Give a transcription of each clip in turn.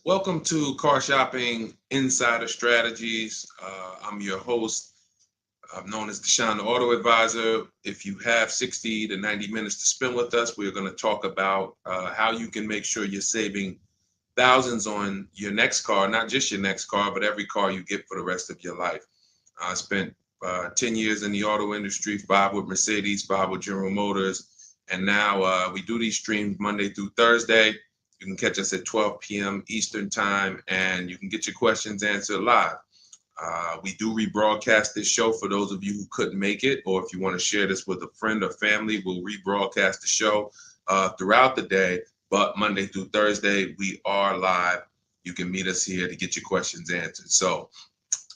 Welcome to Car Shopping Insider Strategies. I'm your host. I'm known as Deshone the Auto Advisor. If you have 60 to 90 minutes to spend with us, we're going to talk about how you can make sure you're saving thousands on your next car, not just your next car, but every car you get for the rest of your life. I spent 10 years in the auto industry, 5 with Mercedes, 5 with General Motors, and now we do these streams Monday through Thursday. You can catch us at 12 p.m. Eastern time, and you can get your questions answered live. We do rebroadcast this show for those of you who couldn't make it, or if you want to share this with a friend or family, we'll rebroadcast the show throughout the day. But Monday through Thursday, we are live. You can meet us here to get your questions answered. So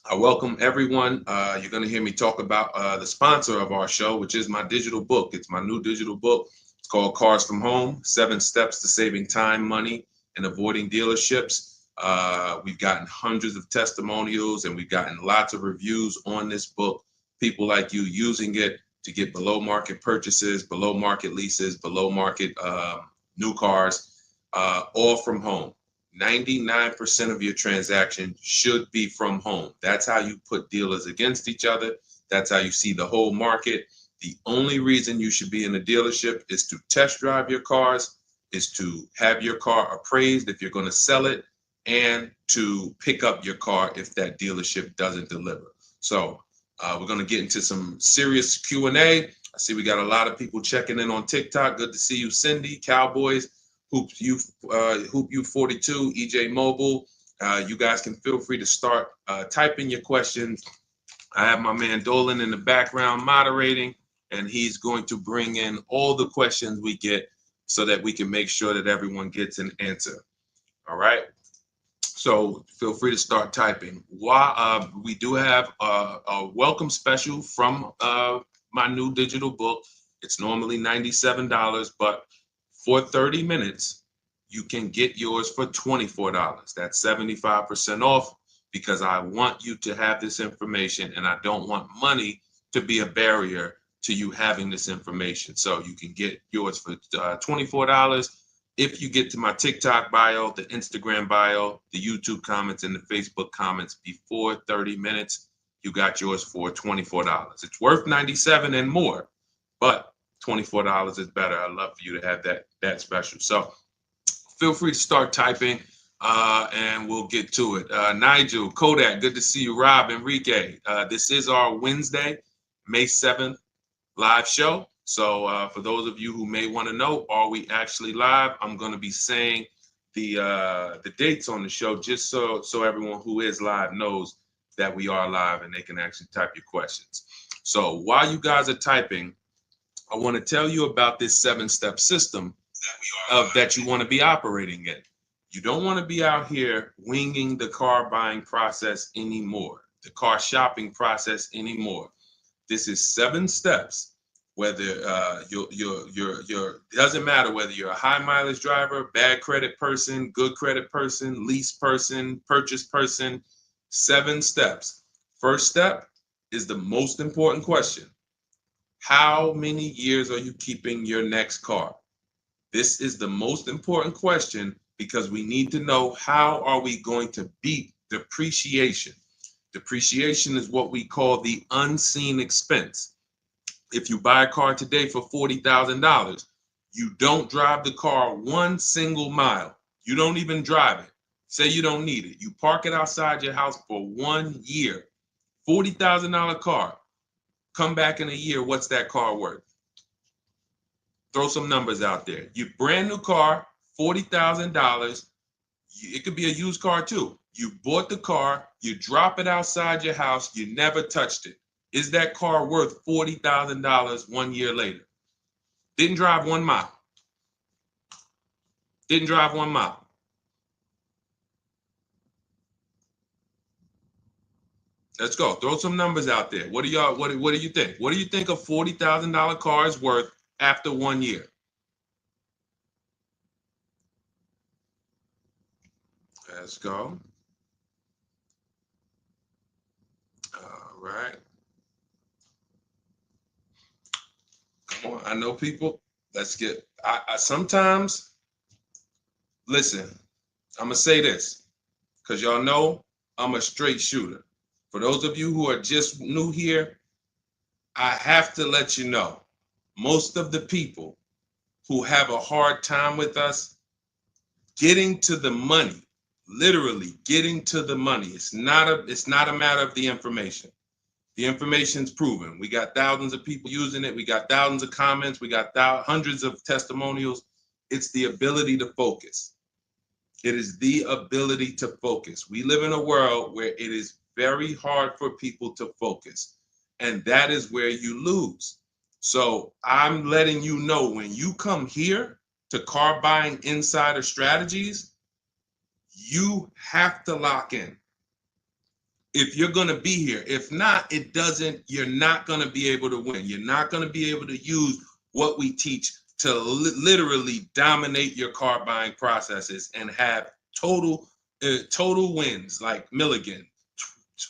I welcome everyone. You're going to hear me talk about the sponsor of our show, which is my digital book. It's my new digital book. It's called Cars from Home, 7 Steps to Saving Time, Money, and Avoiding Dealerships. We've gotten hundreds of testimonials and we've gotten lots of reviews on this book. People like you using it to get below market purchases, below market leases, below market new cars, all from home. 99% of your transaction should be from home. That's how you put dealers against each other. That's how you see the whole market. The only reason you should be in a dealership is to test drive your cars, is to have your car appraised if you're going to sell it, and to pick up your car if that dealership doesn't deliver. So we're going to get into some serious Q&A. I see we got a lot of people checking in on TikTok. Good to see you, Cindy, Cowboys, Hoop U 42, EJ Mobile. You guys can feel free to start typing your questions. I have my man Dolan in the background moderating, and he's going to bring in all the questions we get so that we can make sure that everyone gets an answer. All right. So feel free to start typing. We do have a welcome special from my new digital book. It's normally $97, but for 30 minutes, you can get yours for $24. That's 75% off, because I want you to have this information and I don't want money to be a barrier to you having this information. So you can get yours for $24. If you get to my TikTok bio, the Instagram bio, the YouTube comments, and the Facebook comments before 30 minutes, you got yours for $24. It's worth $97 and more, but $24 is better. I'd love for you to have that special. So feel free to start typing and we'll get to it. Nigel, Kodak, good to see you. Rob, Enrique, this is our Wednesday, May 7th live show. So for those of you who may want to know, are we actually live? I'm going to be saying the dates on the show just so everyone who is live knows that we are live and they can actually type your questions. So while you guys are typing, I want to tell you about this 7-step system that you want to be operating in. You don't want to be out here winging the car buying process anymore, the car shopping process anymore. This is 7 steps. Whether doesn't matter whether you're a high mileage driver, bad credit person, good credit person, lease person, purchase person. 7 steps. First step is the most important question. How many years are you keeping your next car? This is the most important question because we need to know how are we going to beat depreciation. Depreciation is what we call the unseen expense. If you buy a car today for $40,000, you don't drive the car 1 single mile. You don't even drive it. Say you don't need it. You park it outside your house for 1 year. $40,000 car. Come back in a year, what's that car worth? Throw some numbers out there. Your brand new car, $40,000. It could be a used car too. You bought the car, you drop it outside your house, you never touched it. Is that car worth $40,000 1 year later? Didn't drive 1 mile. Didn't drive 1 mile. Let's go. Throw some numbers out there. What do you think? What do you think a $40,000 car is worth after 1 year? Let's go. All right. Come on. I know people. Let's get. I sometimes listen. I'm gonna say this. because y'all know I'm a straight shooter. For those of you who are just new here, I have to let you know, most of the people who have a hard time with us getting to the money, literally getting to the money. It's not a matter of the information. The information's proven. We got thousands of people using it. We got thousands of comments. We got hundreds of testimonials. It's the ability to focus. It is the ability to focus. We live in a world where it is very hard for people to focus, and that is where you lose. So I'm letting you know, when you come here to Car Buying Insider Strategies, you have to lock in. If you're going to be here, if not, you're not going to be able to win. You're not going to be able to use what we teach to literally dominate your car buying processes and have total wins, like Milligan,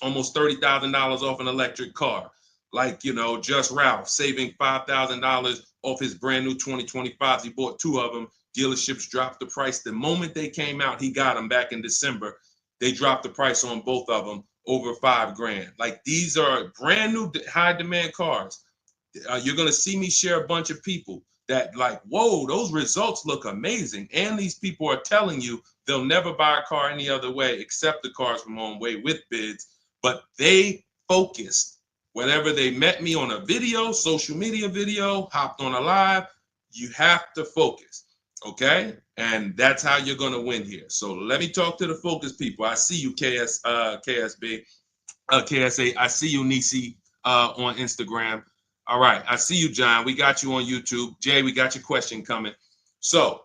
almost $30,000 off an electric car. Like, Just Ralph saving $5,000 off his brand new 2025s. He bought 2 of them. Dealerships dropped the price. The moment they came out, he got them back in December. They dropped the price on both of them over $5,000. Like, these are brand new high demand cars. You're going to see me share a bunch of people that like, whoa, those results look amazing. And these people are telling you they'll never buy a car any other way except the Cars from Home way with bids. But they focused. Whenever they met me on a video, social media video, hopped on a live, you have to focus. Okay? And that's how you're going to win here. So let me talk to the focus people. I see you, KSA. I see you, Nisi, on Instagram. All right. I see you, John. We got you on YouTube. Jay, we got your question coming. So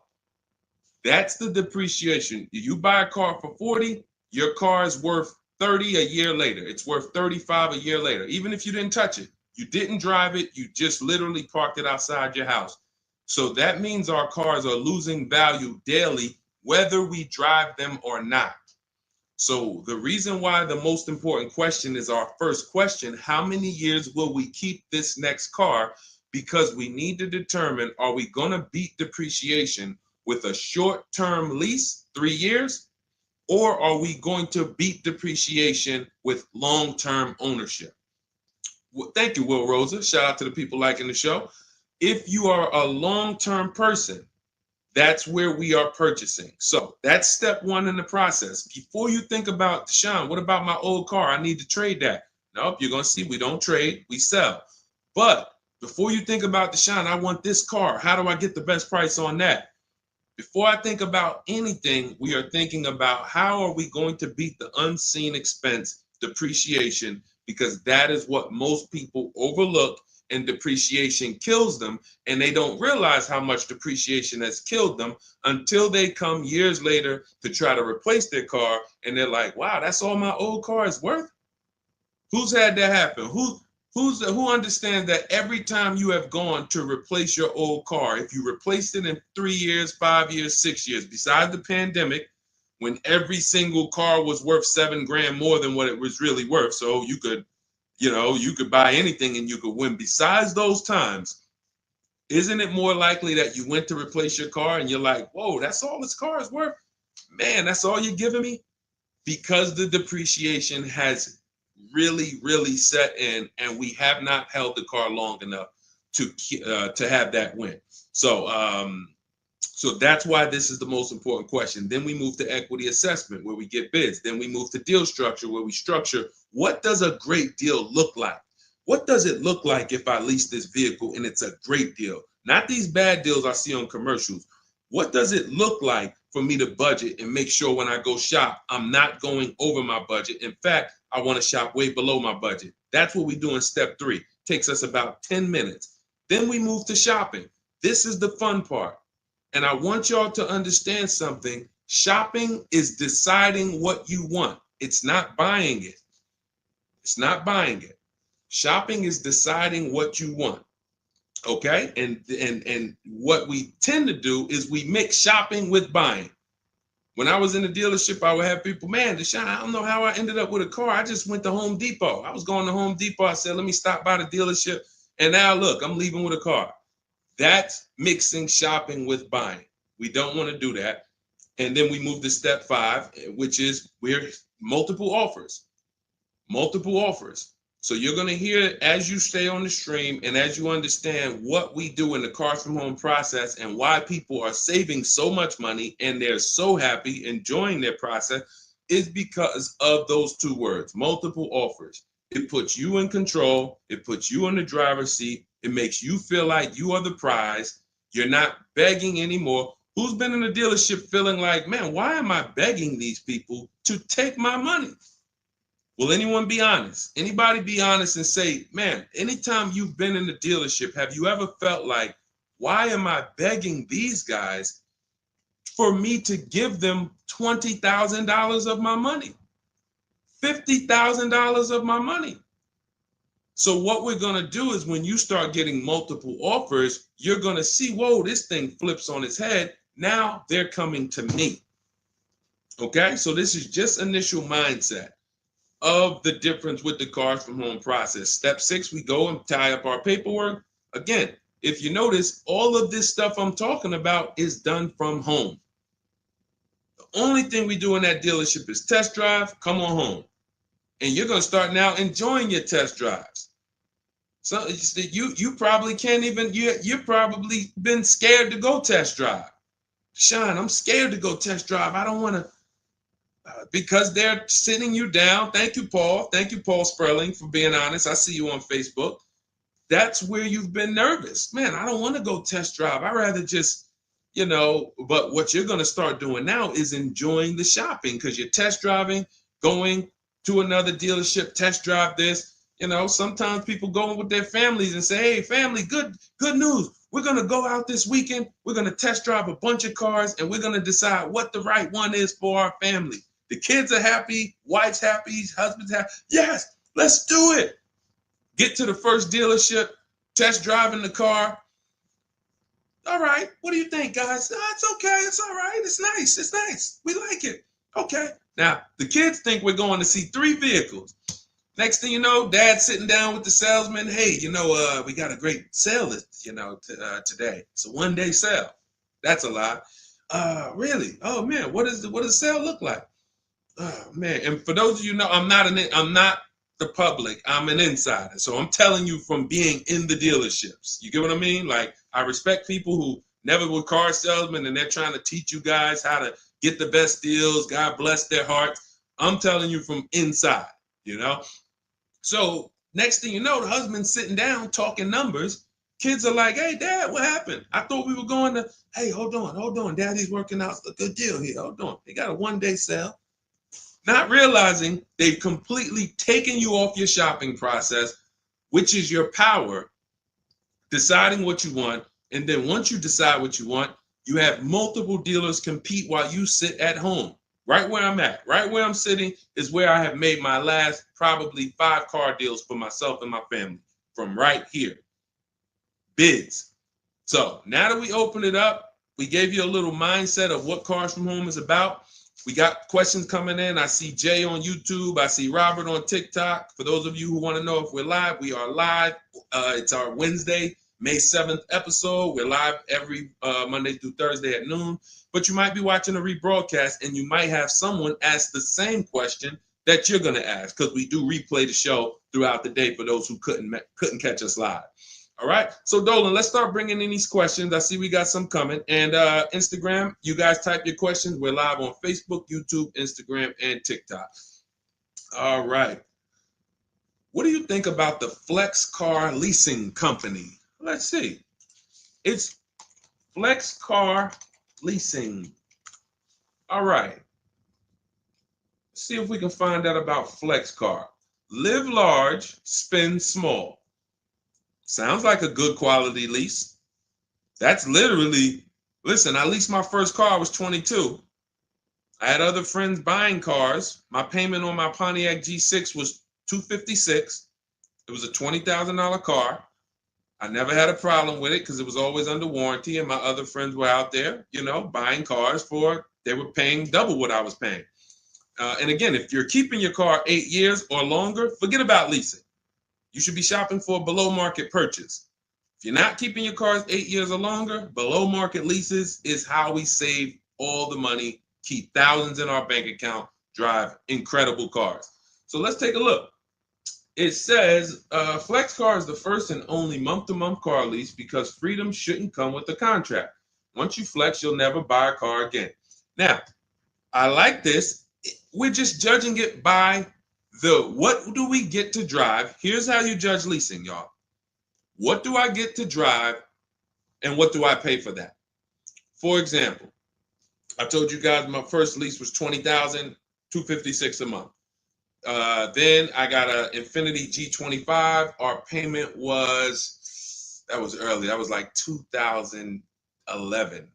that's the depreciation. You buy a car for 40, your car is worth 30 a year later. It's worth 35 a year later. Even if you didn't touch it, you didn't drive it, you just literally parked it outside your house. So that means our cars are losing value daily, whether we drive them or not. So the reason why the most important question is our first question: how many years will we keep this next car? Because we need to determine, are we going to beat depreciation with a short-term lease, 3 years, or are we going to beat depreciation with long-term ownership? Well, thank you, Will Rosa. Shout out to the people liking the show. If you are a long-term person, that's where we are purchasing. So that's step 1 in the process. Before you think about, Deshaun, what about my old car? I need to trade that. Nope, you're going to see we don't trade, we sell. But before you think about, Deshaun, I want this car. How do I get the best price on that? Before I think about anything, we are thinking about how are we going to beat the unseen expense, depreciation, because that is what most people overlook, and depreciation kills them, and they don't realize how much depreciation has killed them until they come years later to try to replace their car, and they're like, wow, that's all my old car is worth? Who's had that happen? Who understands that every time you have gone to replace your old car, if you replaced it in 3 years, 5 years, 6 years, besides the pandemic, when every single car was worth $7,000 more than what it was really worth, so you could buy anything and you could win. Besides those times, isn't it more likely that you went to replace your car and you're like, whoa, that's all this car is worth? Man, that's all you're giving me? Because the depreciation has really, really set in, and we have not held the car long enough to have that win. So that's why this is the most important question. Then we move to equity assessment, where we get bids. Then we move to deal structure, where we structure, what does a great deal look like? What does it look like if I lease this vehicle and it's a great deal? Not these bad deals I see on commercials. What does it look like for me to budget and make sure when I go shop, I'm not going over my budget? In fact, I want to shop way below my budget. That's what we do in step 3. Takes us about 10 minutes. Then we move to shopping. This is the fun part. And I want y'all to understand something. Shopping is deciding what you want. It's not buying it. It's not buying it. Shopping is deciding what you want. Okay? And what we tend to do is we mix shopping with buying. When I was in the dealership, I would have people, man, Deshaun, I don't know how I ended up with a car. I just went to Home Depot. I was going to Home Depot. I said, let me stop by the dealership. And now look, I'm leaving with a car. That's mixing shopping with buying. We don't want to do that. And then we move to step 5, which is we're multiple offers. Multiple offers. So you're going to hear as you stay on the stream and as you understand what we do in the Cars from Home process and why people are saving so much money and they're so happy enjoying their process is because of those 2 words, multiple offers. It puts you in control. It puts you in the driver's seat. It makes you feel like you are the prize. You're not begging anymore. Who's been in a dealership feeling like, man, why am I begging these people to take my money? Will anyone be honest? Anybody be honest and say, man, anytime you've been in the dealership, have you ever felt like, why am I begging these guys for me to give them $20,000 of my money, $50,000 of my money? So what we're going to do is when you start getting multiple offers, you're going to see, whoa, this thing flips on its head. Now they're coming to me. Okay, so this is just initial mindset of the difference with the Cars from Home process. Step 6, we go and tie up our paperwork. Again, if you notice, all of this stuff I'm talking about is done from home. The only thing we do in that dealership is test drive, come on home. And you're going to start now enjoying your test drives. So you probably can't even, you're probably been scared to go test drive. Sean, I'm scared to go test drive. I don't want to, because they're sitting you down. Thank you, Paul. Thank you, Paul Sperling, for being honest. I see you on Facebook. That's where you've been nervous. Man, I don't want to go test drive. I'd rather just, but what you're going to start doing now is enjoying the shopping because you're test driving, going to another dealership, test drive this. Sometimes people go with their families and say, hey, family, good news. We're going to go out this weekend. We're going to test drive a bunch of cars and we're going to decide what the right one is for our family. The kids are happy, wife's happy, husband's happy. Yes, let's do it. Get to the first dealership, test driving the car. All right, what do you think, guys? Oh, it's okay, it's all right, it's nice, we like it. Okay, now the kids think we're going to see 3 vehicles. Next thing you know, Dad's sitting down with the salesman. Hey, we got a great sale, today. It's a 1-day sale. That's a lie. Really? Oh man, what does the sale look like? Oh man, and for those of you who know, I'm not the public. I'm an insider, so I'm telling you from being in the dealerships. You get what I mean? Like I respect people who never were car salesmen, and they're trying to teach you guys how to get the best deals. God bless their hearts. I'm telling you from inside. So next thing you know, the husband's sitting down talking numbers. Kids are like, hey, Dad, what happened? I thought we were going to, hey, hold on. Daddy's working out a good deal here. Hold on. They got a 1-day sale. Not realizing they've completely taken you off your shopping process, which is your power, deciding what you want. And then once you decide what you want, you have multiple dealers compete while you sit at home. Right where I'm at, right where I'm sitting is where I have made my last probably 5 car deals for myself and my family from right here. Bids. So now that we open it up, we gave you a little mindset of what Cars from Home is about. We got questions coming in. I see Jay on YouTube. I see Robert on TikTok. For those of you who want to know if we're live, we are live. It's our Wednesday, May 7th episode. We're live every Monday through Thursday at noon. But you might be watching a rebroadcast and you might have someone ask the same question that you're going to ask because we do replay the show throughout the day for those who couldn't catch us live. All right. So Dolan, let's start bringing in these questions. I see we got some coming. And Instagram, you guys type your questions. We're live on Facebook, YouTube, Instagram, and TikTok. All right. What do you think about the Flex Car Leasing Company? Let's see. It's Flex Car Leasing. All right. Let's see if we can find out about Flex Car. Live large, spend small. Sounds like a good quality lease. That's literally, listen, I leased my first car, I was 22. I had other friends buying cars. My payment on my Pontiac G6 was $256. It was a $20,000 car. I never had a problem with it because it was always under warranty, and my other friends were out there, buying cars they were paying double what I was paying. And again, if you're keeping your car 8 years or longer, forget about leasing. You should be shopping for a below market purchase. If you're not keeping your cars 8 years or longer, below market leases is how we save all the money keep thousands in our bank account, drive incredible cars. So let's take a look. It says Flex Car is the first and only month-to-month car lease because freedom shouldn't come with a contract. Once you flex, you'll never buy a car again. Now, I like this. We're just judging it by what do we get to drive? Here's how you judge leasing, y'all. What do I get to drive and what do I pay for that? For example, I told you guys my first lease was $20,256 a month. Then I got an Infiniti G25. Our payment that was early. That was like 2011.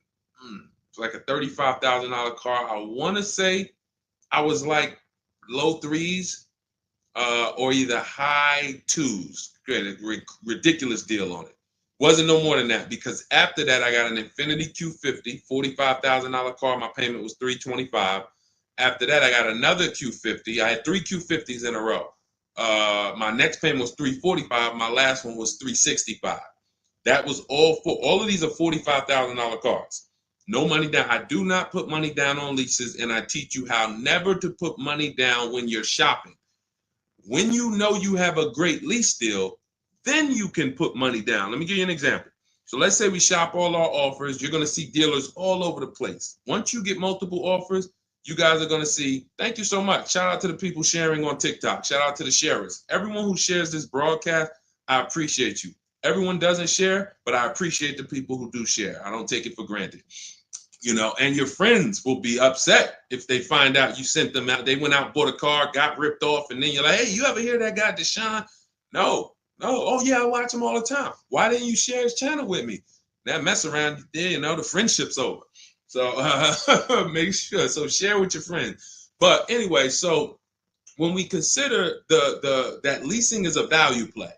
It's like a $35,000 car. I want to say I was like low threes or either high twos. Ridiculous deal on it. Wasn't no more than that because after that I got an Infiniti Q50, $45,000 car. My payment was $325. After that, I got another Q50. I had 3 Q50s in a row. My next payment was $345. My last one was $365. That was all of these are $45,000 cars. No money down. I do not put money down on leases, and I teach you how never to put money down when you're shopping. When you know you have a great lease deal, then you can put money down. Let me give you an example. So let's say we shop all our offers. You're going to see dealers all over the place. Once you get multiple offers, you guys are going to see, thank you so much. Shout out to the people sharing on TikTok. Shout out to the sharers. Everyone who shares this broadcast, I appreciate you. Everyone doesn't share, but I appreciate the people who do share. I don't take it for granted. You know, and your friends will be upset if they find out you sent them out. They went out, bought a car, got ripped off, and then you're like, hey, you ever hear that guy, Deshone? No. Oh, yeah, I watch him all the time. Why didn't you share his channel with me? That mess around there, you know, the friendship's over. So make sure. So share with your friends. But anyway, so when we consider that leasing is a value play.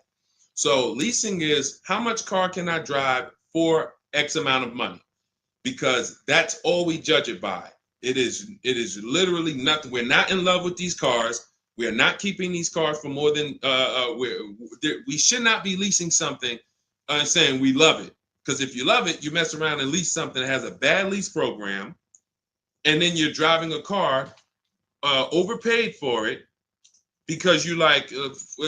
So leasing is how much car can I drive for X amount of money? Because that's all we judge it by. It is literally nothing. We're not in love with these cars. We are not keeping these cars for more than we should not be leasing something and saying we love it. Because if you love it, you mess around and lease something that has a bad lease program, and then you're driving a car overpaid for it because you like.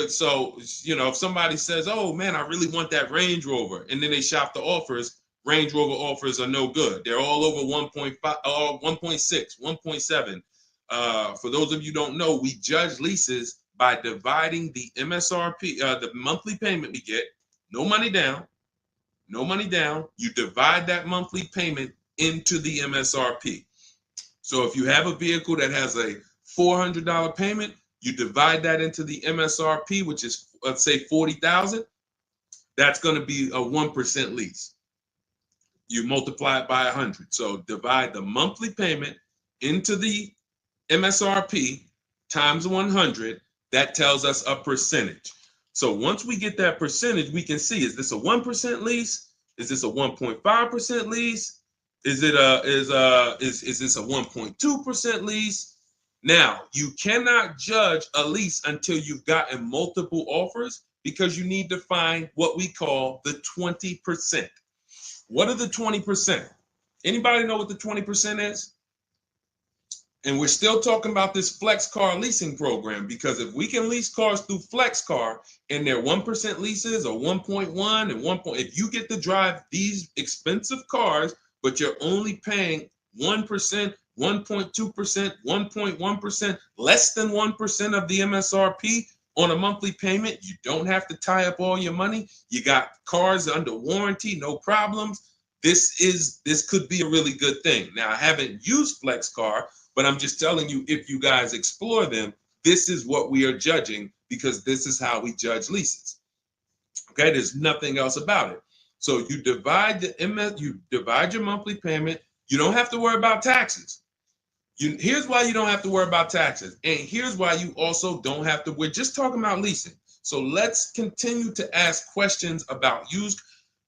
So you know, if somebody says, "Oh man, I really want that Range Rover," and then they shop the offers, Range Rover offers are no good. They're all over 1.5, 1.6, 1.7. For those of you who don't know, we judge leases by dividing the MSRP, the monthly payment we get, no money down. No money down, you divide that monthly payment into the MSRP. So if you have a vehicle that has a $400 payment, you divide that into the MSRP, which is, let's say, $40,000. That's going to be a 1% lease. You multiply it by 100. So divide the monthly payment into the MSRP times 100. That tells us a percentage. So once we get that percentage, we can see, is this a 1% lease? Is this a 1.5% lease? Is this a 1.2% lease? Now, you cannot judge a lease until you've gotten multiple offers because you need to find what we call the 20%. What are the 20%? Anybody know what the 20% is? And we're still talking about this Flex Car leasing program because if we can lease cars through Flex Car and they're 1% leases or 1.1 and 1. If you get to drive these expensive cars, but you're only paying 1%, 1.2%, 1.1%, less than 1% of the MSRP on a monthly payment, you don't have to tie up all your money. You got cars under warranty, no problems. This could be a really good thing. Now, I haven't used Flex Car, but I'm just telling you, if you guys explore them, this is what we are judging because this is how we judge leases. Okay, there's nothing else about it. So you divide your monthly payment. You don't have to worry about taxes. Here's why you don't have to worry about taxes. And here's why you also don't have to. We're just talking about leasing. So let's continue to ask questions about used.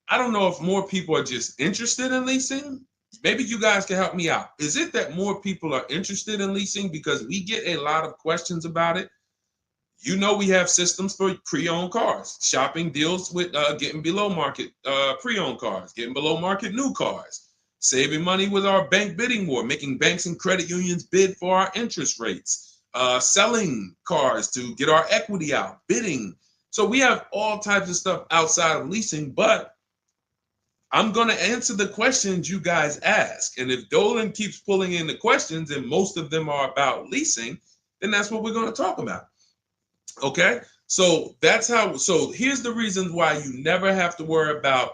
I don't know if more people are just interested in leasing. Maybe you guys can help me out. Is it that more people are interested in leasing because we get a lot of questions about it? You know, we have systems for pre-owned cars. Shopping deals with getting below market pre-owned cars, getting below market new cars. saving money with our bank bidding war, making banks and credit unions bid for our interest rates, selling cars to get our equity out, bidding. So we have all types of stuff outside of leasing, but I'm going to answer the questions you guys ask. And if Dolan keeps pulling in the questions, and most of them are about leasing, then that's what we're going to talk about. Okay? So that's how, so here's the reasons why you never have to worry about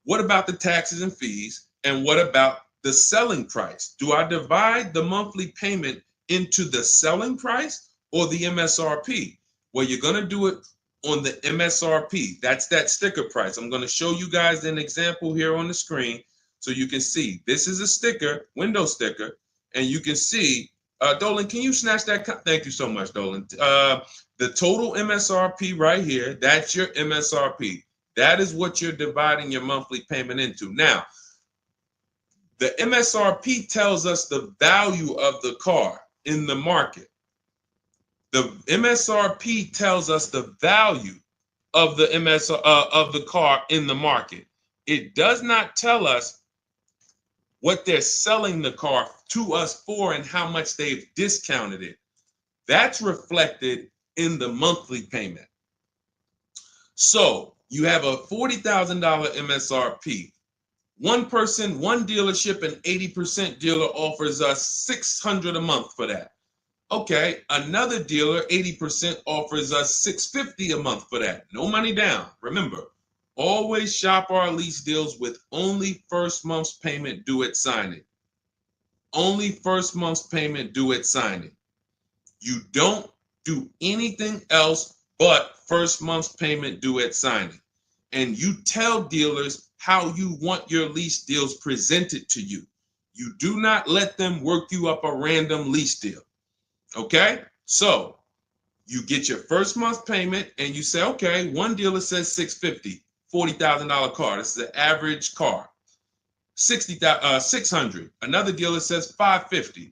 what about the taxes and fees and what about the selling price? Do I divide the monthly payment into the selling price or the MSRP? Well, you're going to do it on the MSRP. That's that sticker price. I'm going to show you guys an example here on the screen so you can see. This is a sticker, window sticker, and you can see, Dolan, can you snatch that? Thank you so much, Dolan. The total MSRP right here, that's your MSRP. That is what you're dividing your monthly payment into. Now, the MSRP tells us the value of the car in the market. The MSRP tells us the value of the of the car in the market. It does not tell us what they're selling the car to us for and how much they've discounted it. That's reflected in the monthly payment. So you have a $40,000 MSRP. One person, one dealership, an 80% dealer offers us $600 a month for that. Okay, another dealer, 80% offers us $650 a month for that. No money down. Remember, always shop our lease deals with only first month's payment due at signing. Only first month's payment due at signing. You don't do anything else but first month's payment due at signing. And you tell dealers how you want your lease deals presented to you. You do not let them work you up a random lease deal. Okay, so you get your first month payment and you say, okay, one dealer says $650, $40,000 car. This is an average car. $600. Another dealer says $550.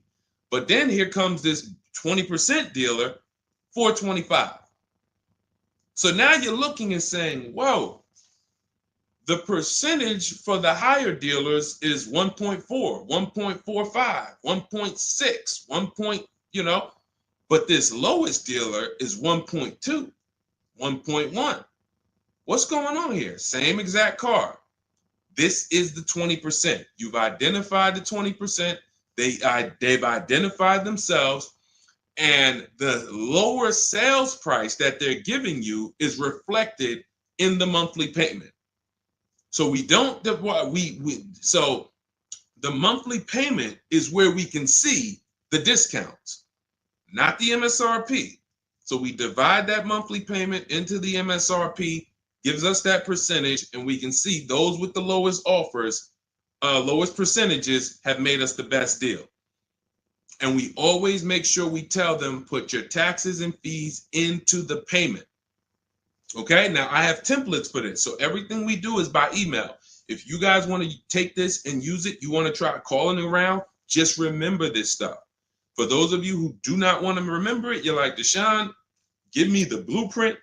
But then here comes this 20% dealer, $425. So now you're looking and saying, whoa, the percentage for the higher dealers is 1.4, 1.45, 1.6, 1. But this lowest dealer is 1.2, 1.1. What's going on here? Same exact car. This is the 20%. You've identified the 20%. They've identified themselves, and the lower sales price that they're giving you is reflected in the monthly payment. So so the monthly payment is where we can see the discounts, not the MSRP. So we divide that monthly payment into the MSRP, gives us that percentage, and we can see those with the lowest offers, lowest percentages have made us the best deal. And we always make sure we tell them, put your taxes and fees into the payment. Okay, now I have templates for this. So everything we do is by email. If you guys want to take this and use it, you want to try calling around, just remember this stuff. For those of you who do not want to remember it, you're like, Deshone, give me the blueprint,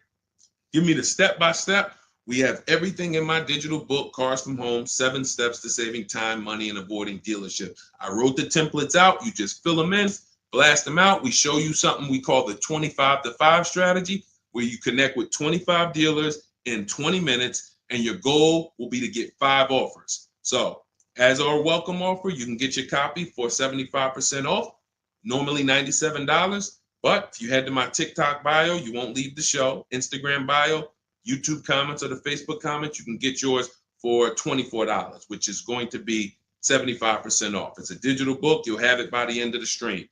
give me the step-by-step. We have everything in my digital book, Cars from Home, 7 Steps to Saving Time, Money, and Avoiding Dealership. I wrote the templates out. You just fill them in, blast them out. We show you something we call the 25-to-5 strategy, where you connect with 25 dealers in 20 minutes, and your goal will be to get 5 offers. So as our welcome offer, you can get your copy for 75% off, normally $97. But if you head to my TikTok bio, you won't leave the show, Instagram bio, YouTube comments, or the Facebook comments, you can get yours for $24, which is going to be 75% off. It's a digital book. You'll have it by the end of the stream.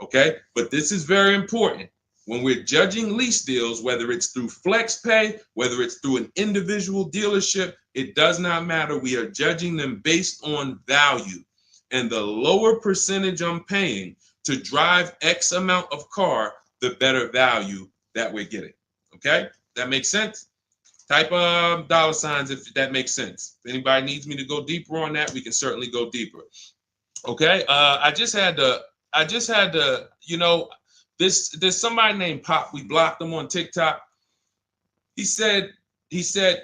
Okay? But this is very important. When we're judging lease deals, whether it's through FlexPay, whether it's through an individual dealership, it does not matter. We are judging them based on value. And the lower percentage I'm paying to drive X amount of car, the better value that we're getting. Okay? That makes sense? Type $signs if that makes sense. If anybody needs me to go deeper on that, we can certainly go deeper. Okay? I just had to, there's somebody named Pop. We blocked him on TikTok. He said,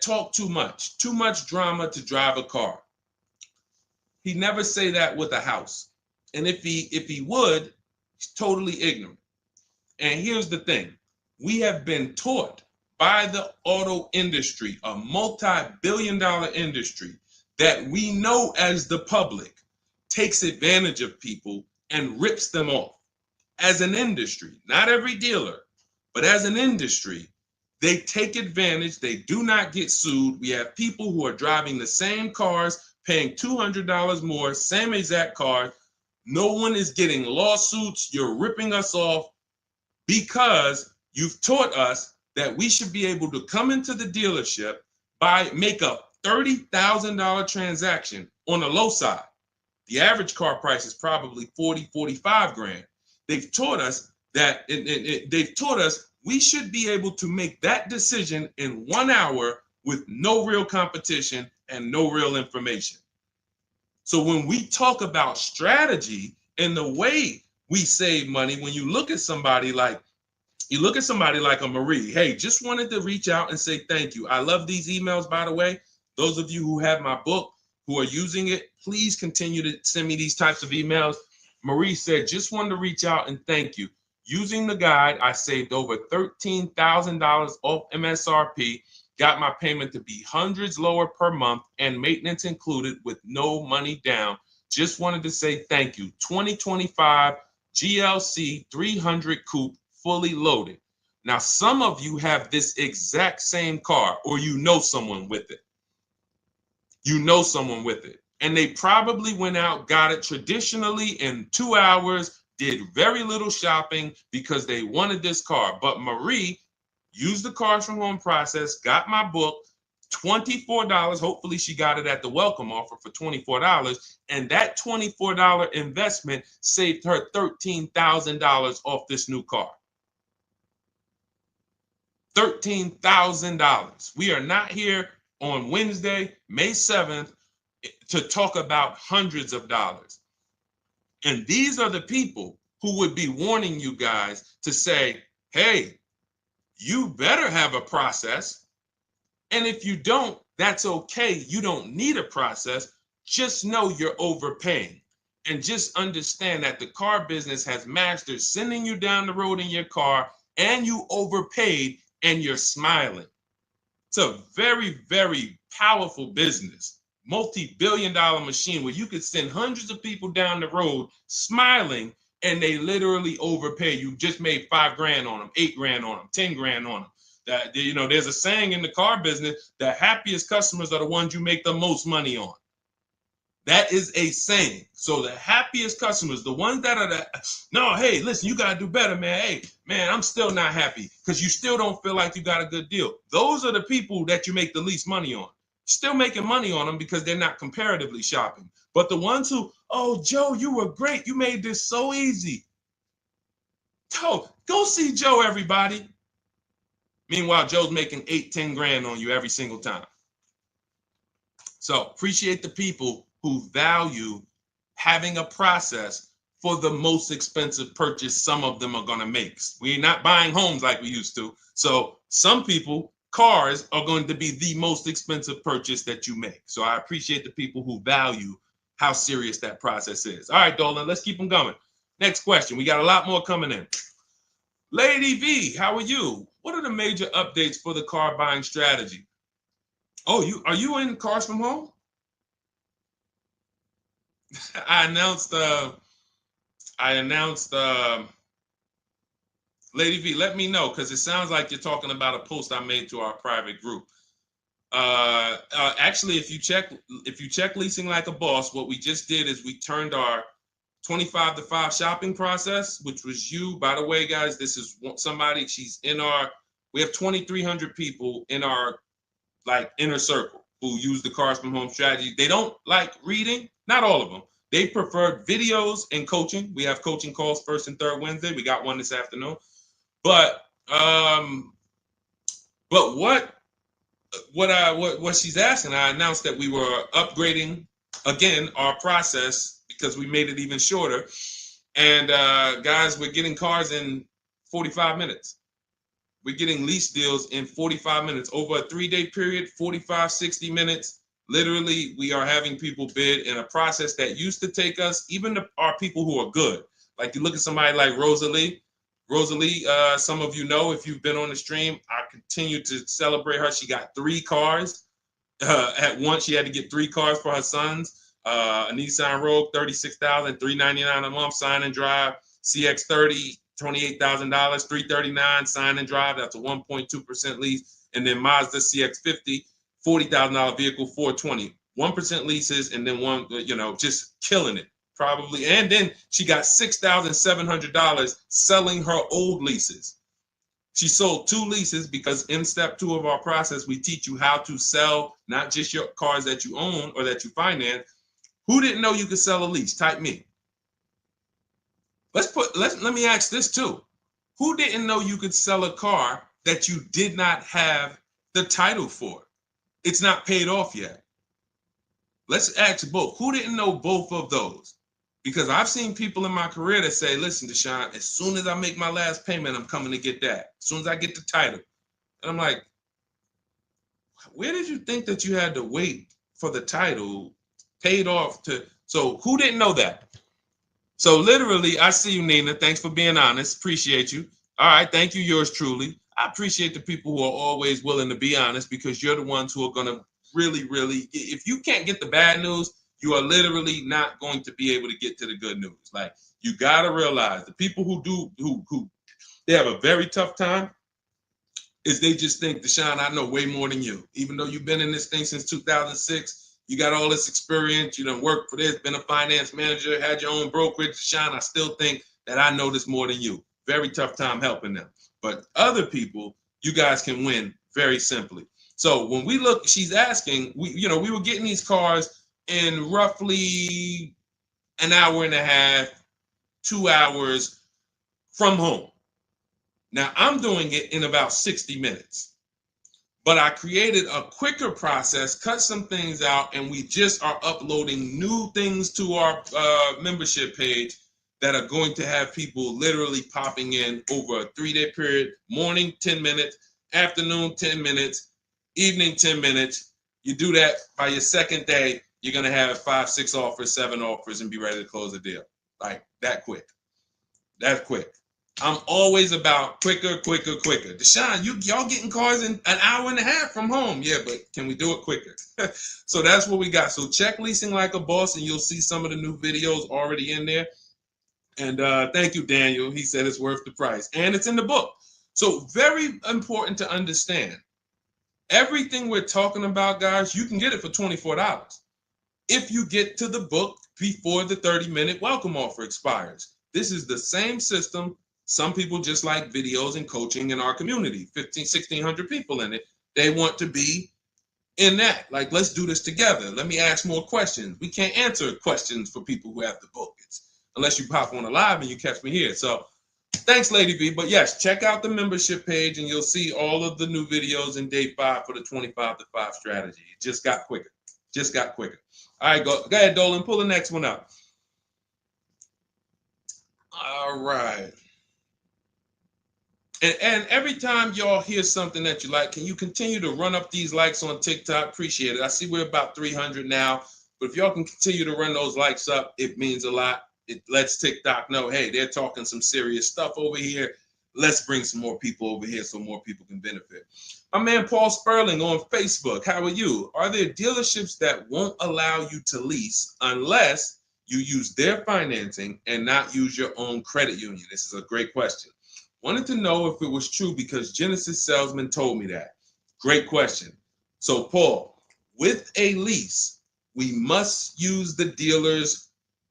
talk too much drama to drive a car. He never say that with a house. And if he would, he's totally ignorant. And here's the thing. We have been taught by the auto industry, a multi-billion-dollar industry, that we know as the public takes advantage of people and rips them off. As an industry, not every dealer, but as an industry, they take advantage. They do not get sued. We have people who are driving the same cars, paying $200 more, same exact car. No one is getting lawsuits. You're ripping us off because you've taught us that we should be able to come into the dealership, make a $30,000 transaction on the low side. The average car price is probably 40, 45 grand. They've taught us that they've taught us we should be able to make that decision in 1 hour with no real competition and no real information. So when we talk about strategy and the way we save money, when you look at somebody like a Marie, hey, just wanted to reach out and say thank you. I love these emails, by the way. Those of you who have my book, who are using it, please continue to send me these types of emails. Marie said, just wanted to reach out and thank you. Using the guide, I saved over $13,000 off MSRP, got my payment to be hundreds lower per month and maintenance included with no money down. Just wanted to say thank you. 2025 GLC 300 coupe, fully loaded. Now, some of you have this exact same car, or you know someone with it. You know someone with it. And they probably went out, got it traditionally in 2 hours, did very little shopping because they wanted this car. But Marie used the cars from home process, got my book, $24. Hopefully she got it at the welcome offer for $24. And that $24 investment saved her $13,000 off this new car. $13,000. We are not here on Wednesday, May 7th, to talk about hundreds of dollars. And these are the people who would be warning you guys to say, hey, you better have a process. And if you don't, that's okay. You don't need a process. Just know you're overpaying. And just understand that the car business has mastered sending you down the road in your car and you overpaid and you're smiling. It's a very, very powerful business, multi-billion-dollar machine where you could send hundreds of people down the road smiling and they literally overpay. You just made 5 grand on them, 8 grand on them, 10 grand on them. That, you know, there's a saying in the car business, the happiest customers are the ones you make the most money on. That is a saying. So the happiest customers, the ones that are no, hey, listen, you got to do better, man. Hey, man, I'm still not happy because you still don't feel like you got a good deal. Those are the people that you make the least money on. Still making money on them because they're not comparatively shopping. But the ones who, oh, Joe, you were great. You made this so easy. Go see Joe, everybody. Meanwhile, Joe's making 8, 10 grand on you every single time. So appreciate the people who value having a process for the most expensive purchase some of them are going to make. We're not buying homes like we used to. So some people, cars are going to be the most expensive purchase that you make. So I appreciate the people who value how serious that process is. All right, Dolan, let's keep them going. Next question. We got a lot more coming in. Lady V, how are you? What are the major updates for the car buying strategy? Oh, are you in Cars from Home? I announced Lady V, let me know, because it sounds like you're talking about a post I made to our private group. Actually, if you check Leasing Like a Boss, what we just did is we turned our 25 to 5 shopping process, which was you. By the way, guys, this is somebody, we have 2,300 people in our inner circle who use the Cars from Home strategy. They don't like reading, not all of them. They prefer videos and coaching. We have coaching calls first and third Wednesday. We got one this afternoon. But what she's asking, I announced that we were upgrading again our process because we made it even shorter. And guys, we're getting cars in 45 minutes. We're getting lease deals in 45 minutes over a 3-day period, 45, 60 minutes. Literally, we are having people bid in a process that used to take us, even our people who are good. Like you look at somebody like Rosalie. Rosalie, some of you know if you've been on the stream, I continue to celebrate her. She got 3 cars. At once, she had to get 3 cars for her sons. A Nissan Rogue, $36,399 a month, sign and drive. CX-30, $28,000, $339 sign and drive. That's a 1.2% lease. And then Mazda CX-50, $40,000 vehicle, $420. 1% leases, and then one, just killing it. Probably. And then she got $6,700 selling her old leases. She sold 2 leases because in step 2 of our process, we teach you how to sell not just your cars that you own or that you finance. Who didn't know you could sell a lease? Type me. Let me ask this too. Who didn't know you could sell a car that you did not have the title for? It's not paid off yet. Let's ask both. Who didn't know both of those? Because I've seen people in my career that say, listen, Deshone, as soon as I make my last payment, I'm coming to get that. As soon as I get the title. And I'm like, where did you think that you had to wait for the title paid off to? So who didn't know that? So literally, I see you, Nina. Thanks for being honest. Appreciate you. All right. Thank you, yours truly. I appreciate the people who are always willing to be honest, because you're the ones who are going to really, if you can't get the bad news, you are literally not going to be able to get to the good news. Like, you got to realize the people who they have a very tough time is they just think, Deshone, I know way more than you. Even though you've been in this thing since 2006, you got all this experience, you done worked for this, been a finance manager, had your own brokerage. Deshone, I still think that I know this more than you. Very tough time helping them. But other people, you guys can win very simply. So when we look, she's asking, we were getting these cars in roughly an hour and a half, 2 hours from home. Now I'm doing it in about 60 minutes, but I created a quicker process, cut some things out, and we just are uploading new things to our membership page that are going to have people literally popping in over a 3-day period. Morning, 10 minutes, afternoon, 10 minutes, evening, 10 minutes. You do that by your second day, you're going to have 5, 6 offers, 7 offers, and be ready to close the deal. Like that quick. That's quick. I'm always about quicker. Deshone, y'all getting cars in an hour and a half from home. Yeah, but can we do it quicker? So that's what we got. So check Leasing Like a Boss, and you'll see some of the new videos already in there. And thank you, Daniel. He said it's worth the price. And it's in the book. So very important to understand. Everything we're talking about, guys, you can get it for $24 if you get to the book before the 30-minute welcome offer expires. This is the same system. Some people just like videos and coaching in our community, 1,600 people in it. They want to be in that. Like, let's do this together. Let me ask more questions. We can't answer questions for people who have the book. Unless you pop on a live and you catch me here. So thanks, Lady V. But yes, check out the membership page and you'll see all of the new videos in day 5 for the 25 to 5 strategy. It just got quicker. All right, go ahead, Dolan. Pull the next one up. All right. And every time y'all hear something that you like, can you continue to run up these likes on TikTok? Appreciate it. I see we're about 300 now. But if y'all can continue to run those likes up, it means a lot. It lets TikTok know, hey, they're talking some serious stuff over here. Let's bring some more people over here so more people can benefit. My man Paul Sperling on Facebook. How are you? Are there dealerships that won't allow you to lease unless you use their financing and not use your own credit union? This is a great question. Wanted to know if it was true because Genesis Salesman told me that. Great question. So Paul, with a lease, we must use the dealer's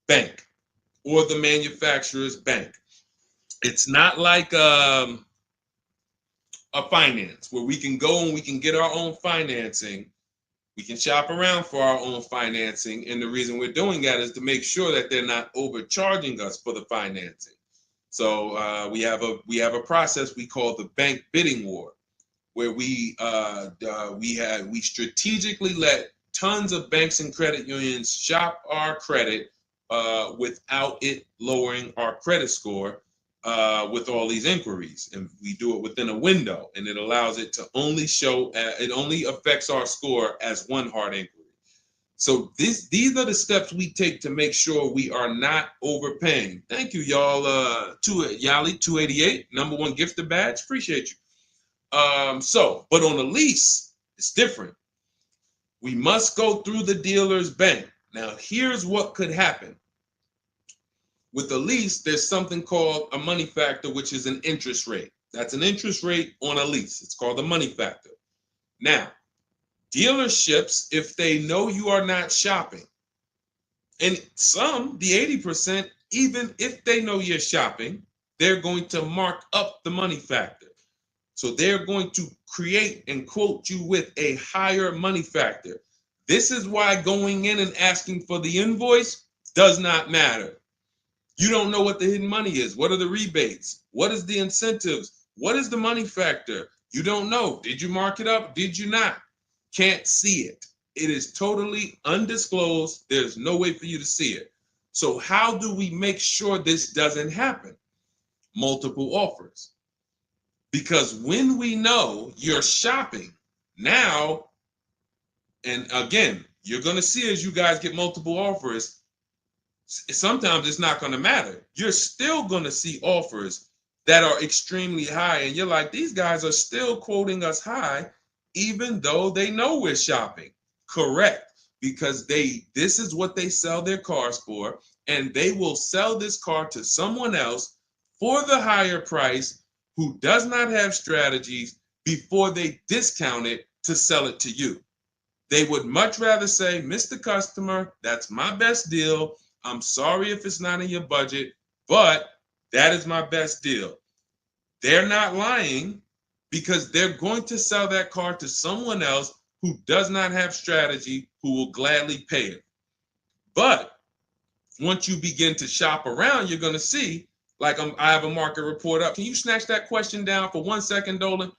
bank or the manufacturer's bank. It's not like a finance where we can go and we can get our own financing. We can shop around for our own financing. And the reason we're doing that is to make sure that they're not overcharging us for the financing. So we have a process we call the bank bidding war, where we strategically let tons of banks and credit unions shop our credit without it lowering our credit score with all these inquiries. And we do it within a window, and it allows it to only show, it only affects our score as one hard inquiry. So these are the steps we take to make sure we are not overpaying. Thank you, y'all. Yali 288, #1 gifted badge. Appreciate you. But on a lease, it's different. We must go through the dealer's bank. Now, here's what could happen. With a lease, there's something called a money factor, which is an interest rate. That's an interest rate on a lease. It's called the money factor. Now, dealerships, if they know you are not shopping, and some, the 80%, even if they know you're shopping, they're going to mark up the money factor. So they're going to create and quote you with a higher money factor. This is why going in and asking for the invoice does not matter. You don't know what the hidden money is. What are the rebates? What is the incentives? What is the money factor? You don't know. Did you mark it up? Did you not? Can't see it. It is totally undisclosed. There's no way for you to see it. So how do we make sure this doesn't happen? Multiple offers. Because when we know you're shopping now, and again, you're going to see as you guys get multiple offers, sometimes it's not going to matter. You're still going to see offers that are extremely high. And you're like, these guys are still quoting us high, even though they know we're shopping. Correct. Because this is what they sell their cars for. And they will sell this car to someone else for the higher price who does not have strategies before they discount it to sell it to you. They would much rather say, Mr. Customer, that's my best deal. I'm sorry if it's not in your budget, but that is my best deal. They're not lying because they're going to sell that car to someone else who does not have strategy, who will gladly pay it. But once you begin to shop around, you're going to see, like I have a market report up. Can you snatch that question down for 1 second, Dolan?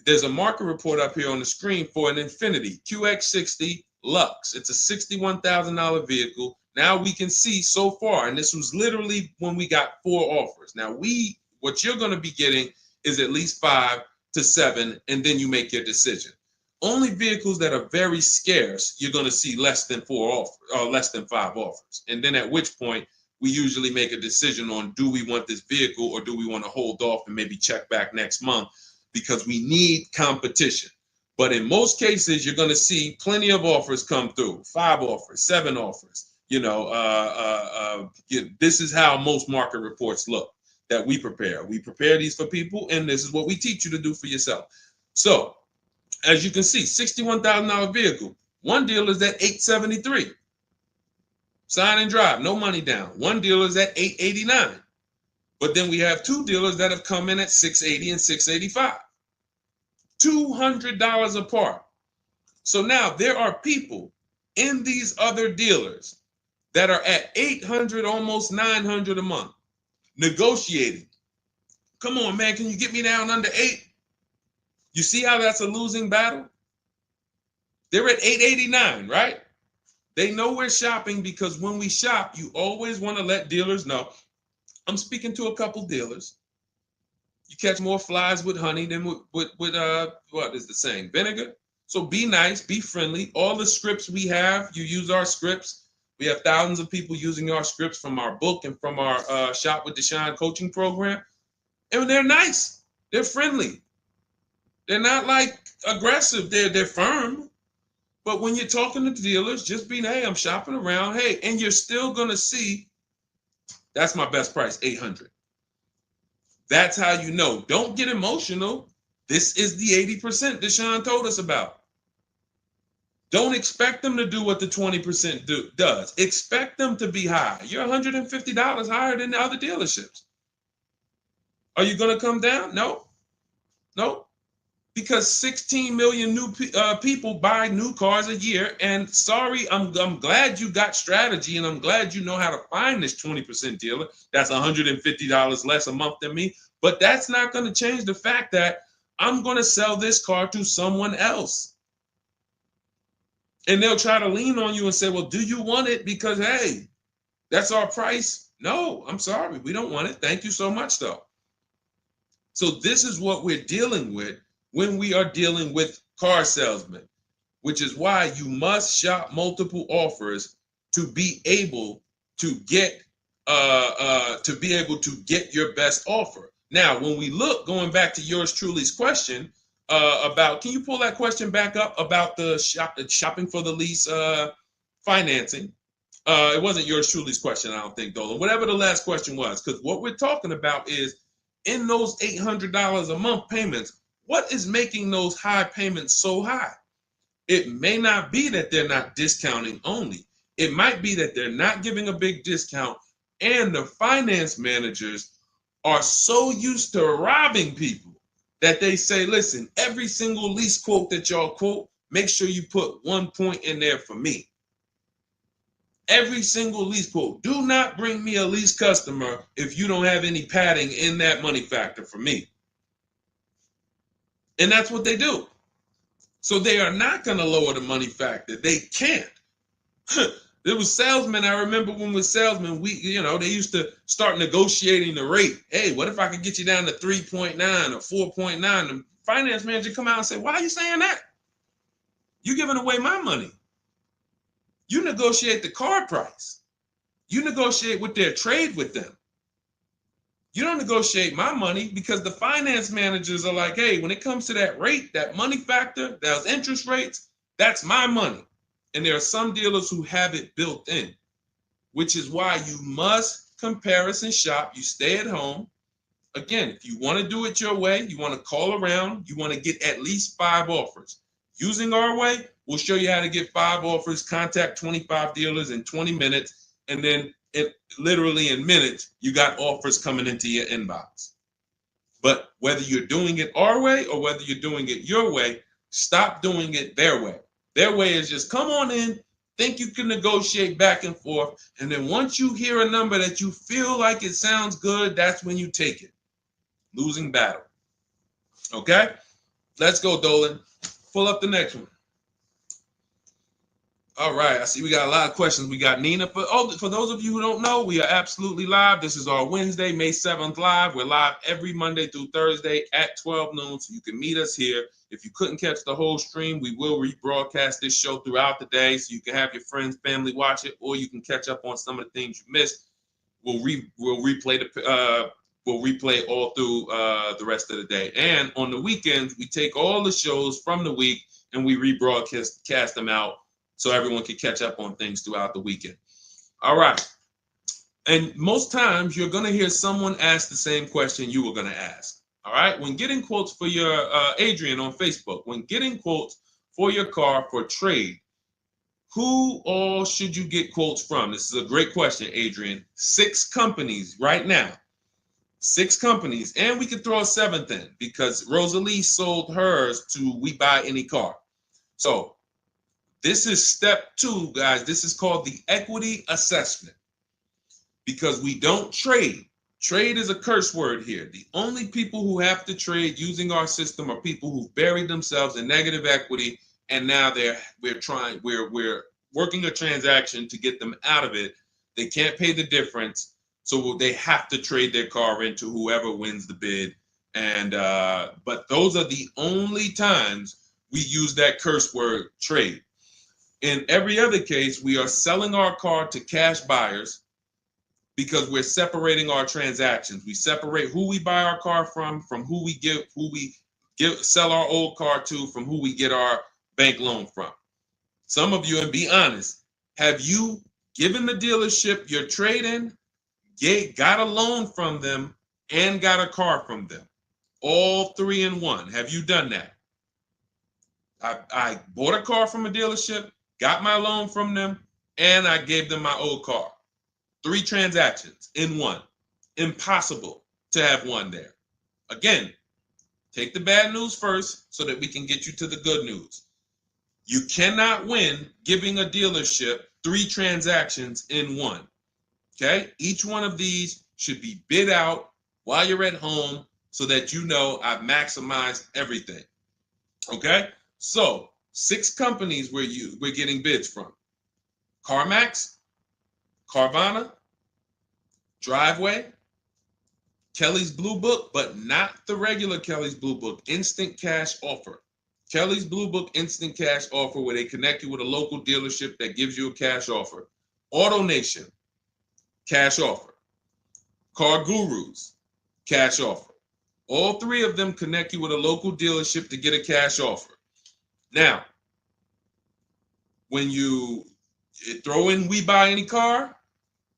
There's a market report up here on the screen for an Infiniti QX60 Lux. It's a $61,000 vehicle. Now we can see so far, and this was literally when we got 4 offers. Now what you're going to be getting is at least 5 to 7, and then you make your decision. Only vehicles that are very scarce, you're going to see less than 4 offers or less than 5 offers. And then at which point we usually make a decision on, do we want this vehicle or do we want to hold off and maybe check back next month, because we need competition. But in most cases, you're going to see plenty of offers come through, 5 offers, 7 offers. This is how most market reports look that we prepare. We prepare these for people, and this is what we teach you to do for yourself. So, as you can see, $61,000 vehicle. One dealer is at $873. Sign and drive, no money down. One dealer is at $889. But then we have 2 dealers that have come in at $680 and $685. $200 apart. So now there are people in these other dealers that are at $800, almost $900 a month, negotiating. Come on, man, can you get me down under 8? You see how that's a losing battle? They're at $889, right? They know we're shopping, because when we shop, you always want to let dealers know. I'm speaking to a couple dealers. You catch more flies with honey than with what is the saying? Vinegar. So be nice, be friendly. All the scripts we have, you use our scripts. We have thousands of people using our scripts from our book and from our Shop with Deshone coaching program. And they're nice. They're friendly. They're not like aggressive. They're firm. But when you're talking to dealers, just be, hey, I'm shopping around. Hey, and you're still going to see, that's my best price, $800. That's how you know. Don't get emotional. This is the 80% Deshone told us about. Don't expect them to do what the 20% does. Expect them to be high. You're $150 higher than the other dealerships. Are you going to come down? No. Because 16 million new people buy new cars a year. And sorry, I'm glad you got strategy, and I'm glad you know how to find this 20% dealer that's $150 less a month than me. But that's not going to change the fact that I'm going to sell this car to someone else. And they'll try to lean on you and say, well, do you want it? Because, hey, that's our price. No, I'm sorry. We don't want it. Thank you so much, though. So this is what we're dealing with when we are dealing with car salesmen. which is why you must shop multiple offers to be able to get your best offer. Now, when we look, going back to yours truly's question about, can you pull that question back up about the shopping for the lease financing? It wasn't yours truly's question, I don't think, Dolan. Whatever the last question was, because what we're talking about is in those $800 a month payments, what is making those high payments so high? It may not be that they're not discounting only. It might be that they're not giving a big discount, and the finance managers are so used to robbing people that they say, listen, every single lease quote that y'all quote, make sure you put 1 point in there for me. Every single lease quote. Do not bring me a lease customer if you don't have any padding in that money factor for me. And that's what they do. So they are not going to lower the money factor. They can't. There was salesmen. I remember when we were salesmen, they used to start negotiating the rate. Hey, what if I could get you down to 3.9 or 4.9? The finance manager come out and say, why are you saying that? You're giving away my money. You negotiate the car price. You negotiate with their trade with them. You don't negotiate my money, because the finance managers are like, hey, when it comes to that rate, that money factor, those interest rates, that's my money. And there are some dealers who have it built in, which is why you must comparison shop. You stay at home. Again, if you want to do it your way, you want to call around, you want to get at least 5 offers. Using our way, we'll show you how to get 5 offers, contact 25 dealers in 20 minutes, and then literally in minutes, you got offers coming into your inbox. But whether you're doing it our way or whether you're doing it your way, stop doing it their way. Their way is just come on in, think you can negotiate back and forth, and then once you hear a number that you feel like it sounds good, that's when you take it. Losing battle. Okay? Let's go, Dolan. Pull up the next one. All right, I see we got a lot of questions. We got Nina. For those of you who don't know, we are absolutely live. This is our Wednesday, May 7th live. We're live every Monday through Thursday at 12 noon, so you can meet us here. If you couldn't catch the whole stream, we will rebroadcast this show throughout the day, so you can have your friends, family watch it, or you can catch up on some of the things you missed. We'll replay all through the rest of the day. And on the weekends, we take all the shows from the week and we rebroadcast them out, so everyone can catch up on things throughout the weekend. All right. And most times you're going to hear someone ask the same question you were going to ask. All right. When getting quotes for your, Adrian on Facebook, when getting quotes for your car for trade, who all should you get quotes from? This is a great question, Adrian. 6 companies right now. 6 companies. And we could throw a 7th in because Rosalie sold hers to We Buy Any Car. So this is step 2, guys. This is called the equity assessment, because we don't trade. Trade is a curse word here. The only people who have to trade using our system are people who've buried themselves in negative equity, and now we're working a transaction to get them out of it. They can't pay the difference, so they have to trade their car into whoever wins the bid. And but those are the only times we use that curse word, trade. In every other case, we are selling our car to cash buyers because we're separating our transactions. We separate who we buy our car from who we sell our old car to, from who we get our bank loan from. Some of you, and be honest, have you given the dealership your trade-in, got a loan from them, and got a car from them? All 3 in one. Have you done that? I bought a car from a dealership, got my loan from them, and I gave them my old car. 3 transactions in one. Impossible to have one there. Again, take the bad news first so that we can get you to the good news. You cannot win giving a dealership 3 transactions in one. Okay? Each one of these should be bid out while you're at home so that you know I've maximized everything. Okay? So 6 companies we're getting bids from: CarMax, Carvana, Driveway, Kelly's Blue Book, but not the regular Kelly's Blue Book, Instant Cash Offer. Kelly's Blue Book Instant Cash Offer, where they connect you with a local dealership that gives you a cash offer. Auto Nation, cash offer. Car Gurus, cash offer. All three of them connect you with a local dealership to get a cash offer. Now, when you throw in We Buy Any Car,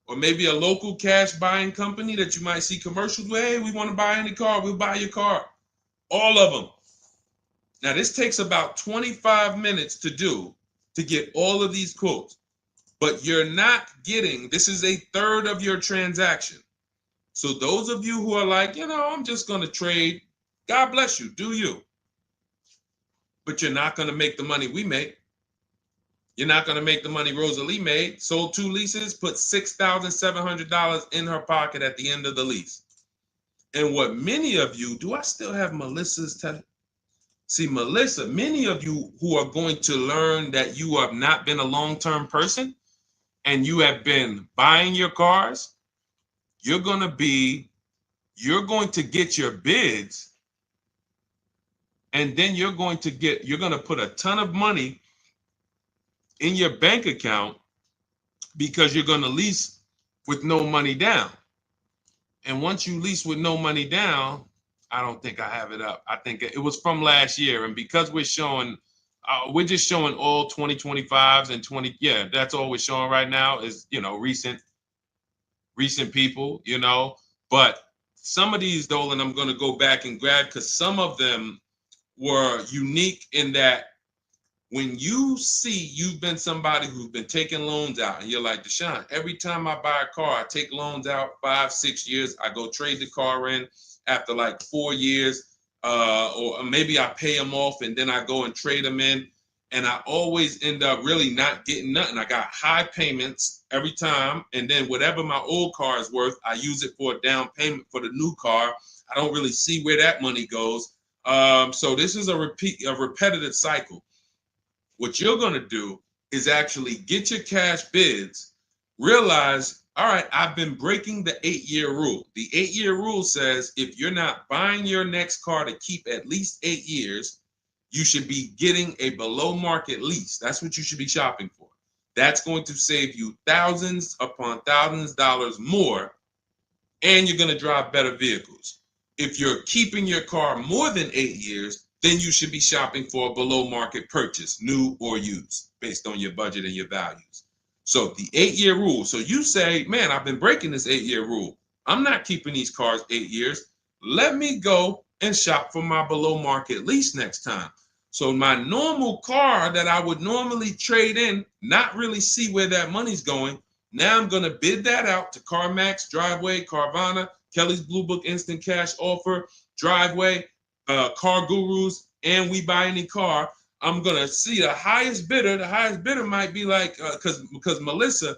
or maybe a local cash buying company that you might see commercials with, hey, we want to buy any car, we'll buy your car. All of them. Now, this takes about 25 minutes to do to get all of these quotes, but you're not getting, this is a third of your transaction. So those of you who are like, I'm just going to trade, God bless you, do you. But you're not going to make the money we make. You're not going to make the money Rosalie made. Sold 2 leases, put $6,700 in her pocket at the end of the lease. And what many of you, do I still have Melissa's? See, Melissa, many of you who are going to learn that you have not been a long-term person and you have been buying your cars, you're going to get your bids, and then you're going to put a ton of money in your bank account because you're going to lease with no money down. And once you lease with no money down, I don't think I have it up. I think it was from last year. And because we're just showing all 2025s and 20. Yeah, that's all we're showing right now is, recent people, but some of these, Dolan, I'm going to go back and grab because some of them were unique in that when you see you've been somebody who's been taking loans out and you're like, Deshone, every time I buy a car, I take loans out 5-6 years. I go trade the car in after like 4 years, or maybe I pay them off and then I go and trade them in. And I always end up really not getting nothing. I got high payments every time. And then whatever my old car is worth, I use it for a down payment for the new car. I don't really see where that money goes. So this is a repetitive cycle. What you're going to do is actually get your cash bids, realize, all right, I've been breaking the 8-year rule. The 8-year rule says if you're not buying your next car to keep at least 8 years, you should be getting a below market lease. That's what you should be shopping for. That's going to save you thousands upon thousands of dollars more, and you're going to drive better vehicles. If you're keeping your car more than 8 years, then you should be shopping for a below market purchase, new or used, based on your budget and your values. So the 8-year rule. So you say, man, I've been breaking this 8-year rule. I'm not keeping these cars 8 years. Let me go and shop for my below market lease next time. So my normal car that I would normally trade in, not really see where that money's going. Now I'm going to bid that out to CarMax, Driveway, Carvana, Kelly's Blue Book Instant Cash Offer, Driveway, Car Gurus, and We Buy Any Car. I'm going to see the highest bidder. The highest bidder might be like, because Melissa,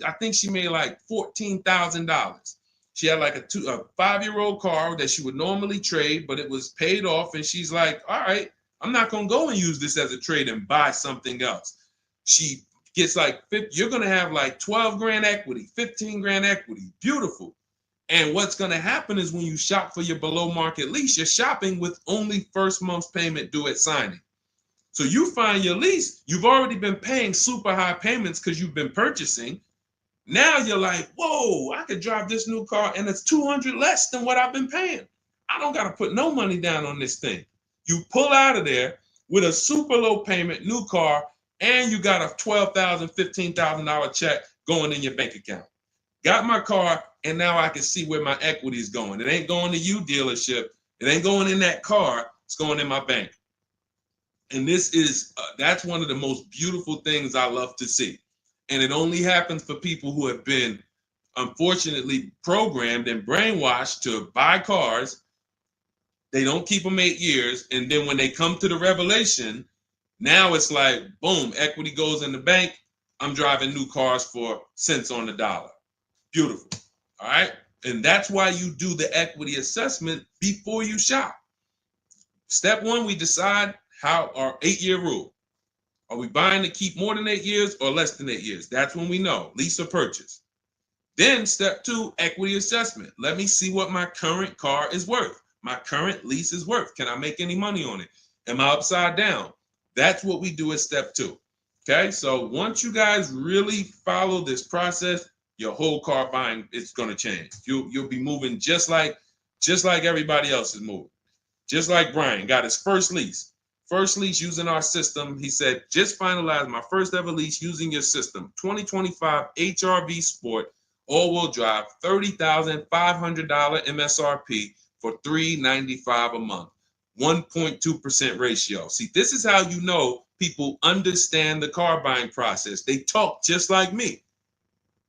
I think she made like $14,000. She had like a 5-year-old car that she would normally trade, but it was paid off. And she's like, all right, I'm not going to go and use this as a trade and buy something else. She gets like, you're going to have like 12 grand equity, 15 grand equity. Beautiful. And what's going to happen is when you shop for your below market lease, you're shopping with only first month's payment due at signing. So you find your lease, you've already been paying super high payments because you've been purchasing. Now you're like, whoa, I could drive this new car and it's $200 less than what I've been paying. I don't got to put no money down on this thing. You pull out of there with a super low payment, new car, and you got a $12,000, $15,000 check going in your bank account. Got my car, and now I can see where my equity is going. It ain't going to you, dealership. It ain't going in that car. It's going in my bank. And this is, that's one of the most beautiful things I love to see. And it only happens for people who have been, unfortunately, programmed and brainwashed to buy cars. They don't keep them 8 years. And then when they come to the revelation, now it's like, boom, equity goes in the bank. I'm driving new cars for cents on the dollar. Beautiful. All right. And that's why you do the equity assessment before you shop. Step one, we decide how our 8-year rule. Are we buying to keep more than 8 years or less than 8 years? That's when we know, lease or purchase. Then step two, equity assessment. Let me see what my current car is worth. My current lease is worth. Can I make any money on it? Am I upside down? That's what we do at step 2. Okay, so once you guys really follow this process, your whole car buying is going to change. You'll be moving just like everybody else is moving. Just like Brian got his first lease. First lease using our system. He said, just finalized my first ever lease using your system. 2025 HRV Sport, all-wheel drive, $30,500 MSRP for $395 a month. 1.2% ratio. See, this is how you know people understand the car buying process. They talk just like me.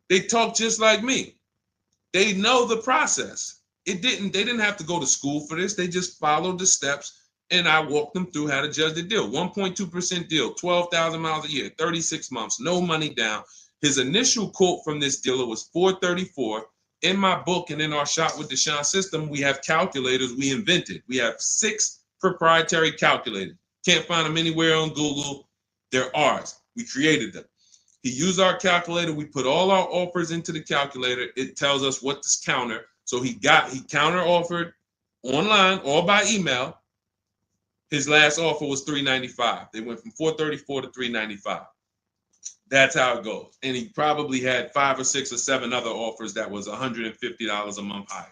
They talk just like me. They know the process. They didn't have to go to school for this. They just followed the steps, and I walked them through how to judge the deal. 1.2% deal, 12,000 miles a year, 36 months, no money down. His initial quote from this dealer was $434. In my book and in our Shop with Deshone system, we have calculators we invented. We have 6 proprietary calculators. Can't find them anywhere on Google. They're ours. We created them. He used our calculator. We put all our offers into the calculator. It tells us what to counter. So he counter offered online or by email. His last offer was $395. They went from $434 to $395. That's how it goes. And he probably had 5 or 6 or 7 other offers that was $150 a month higher.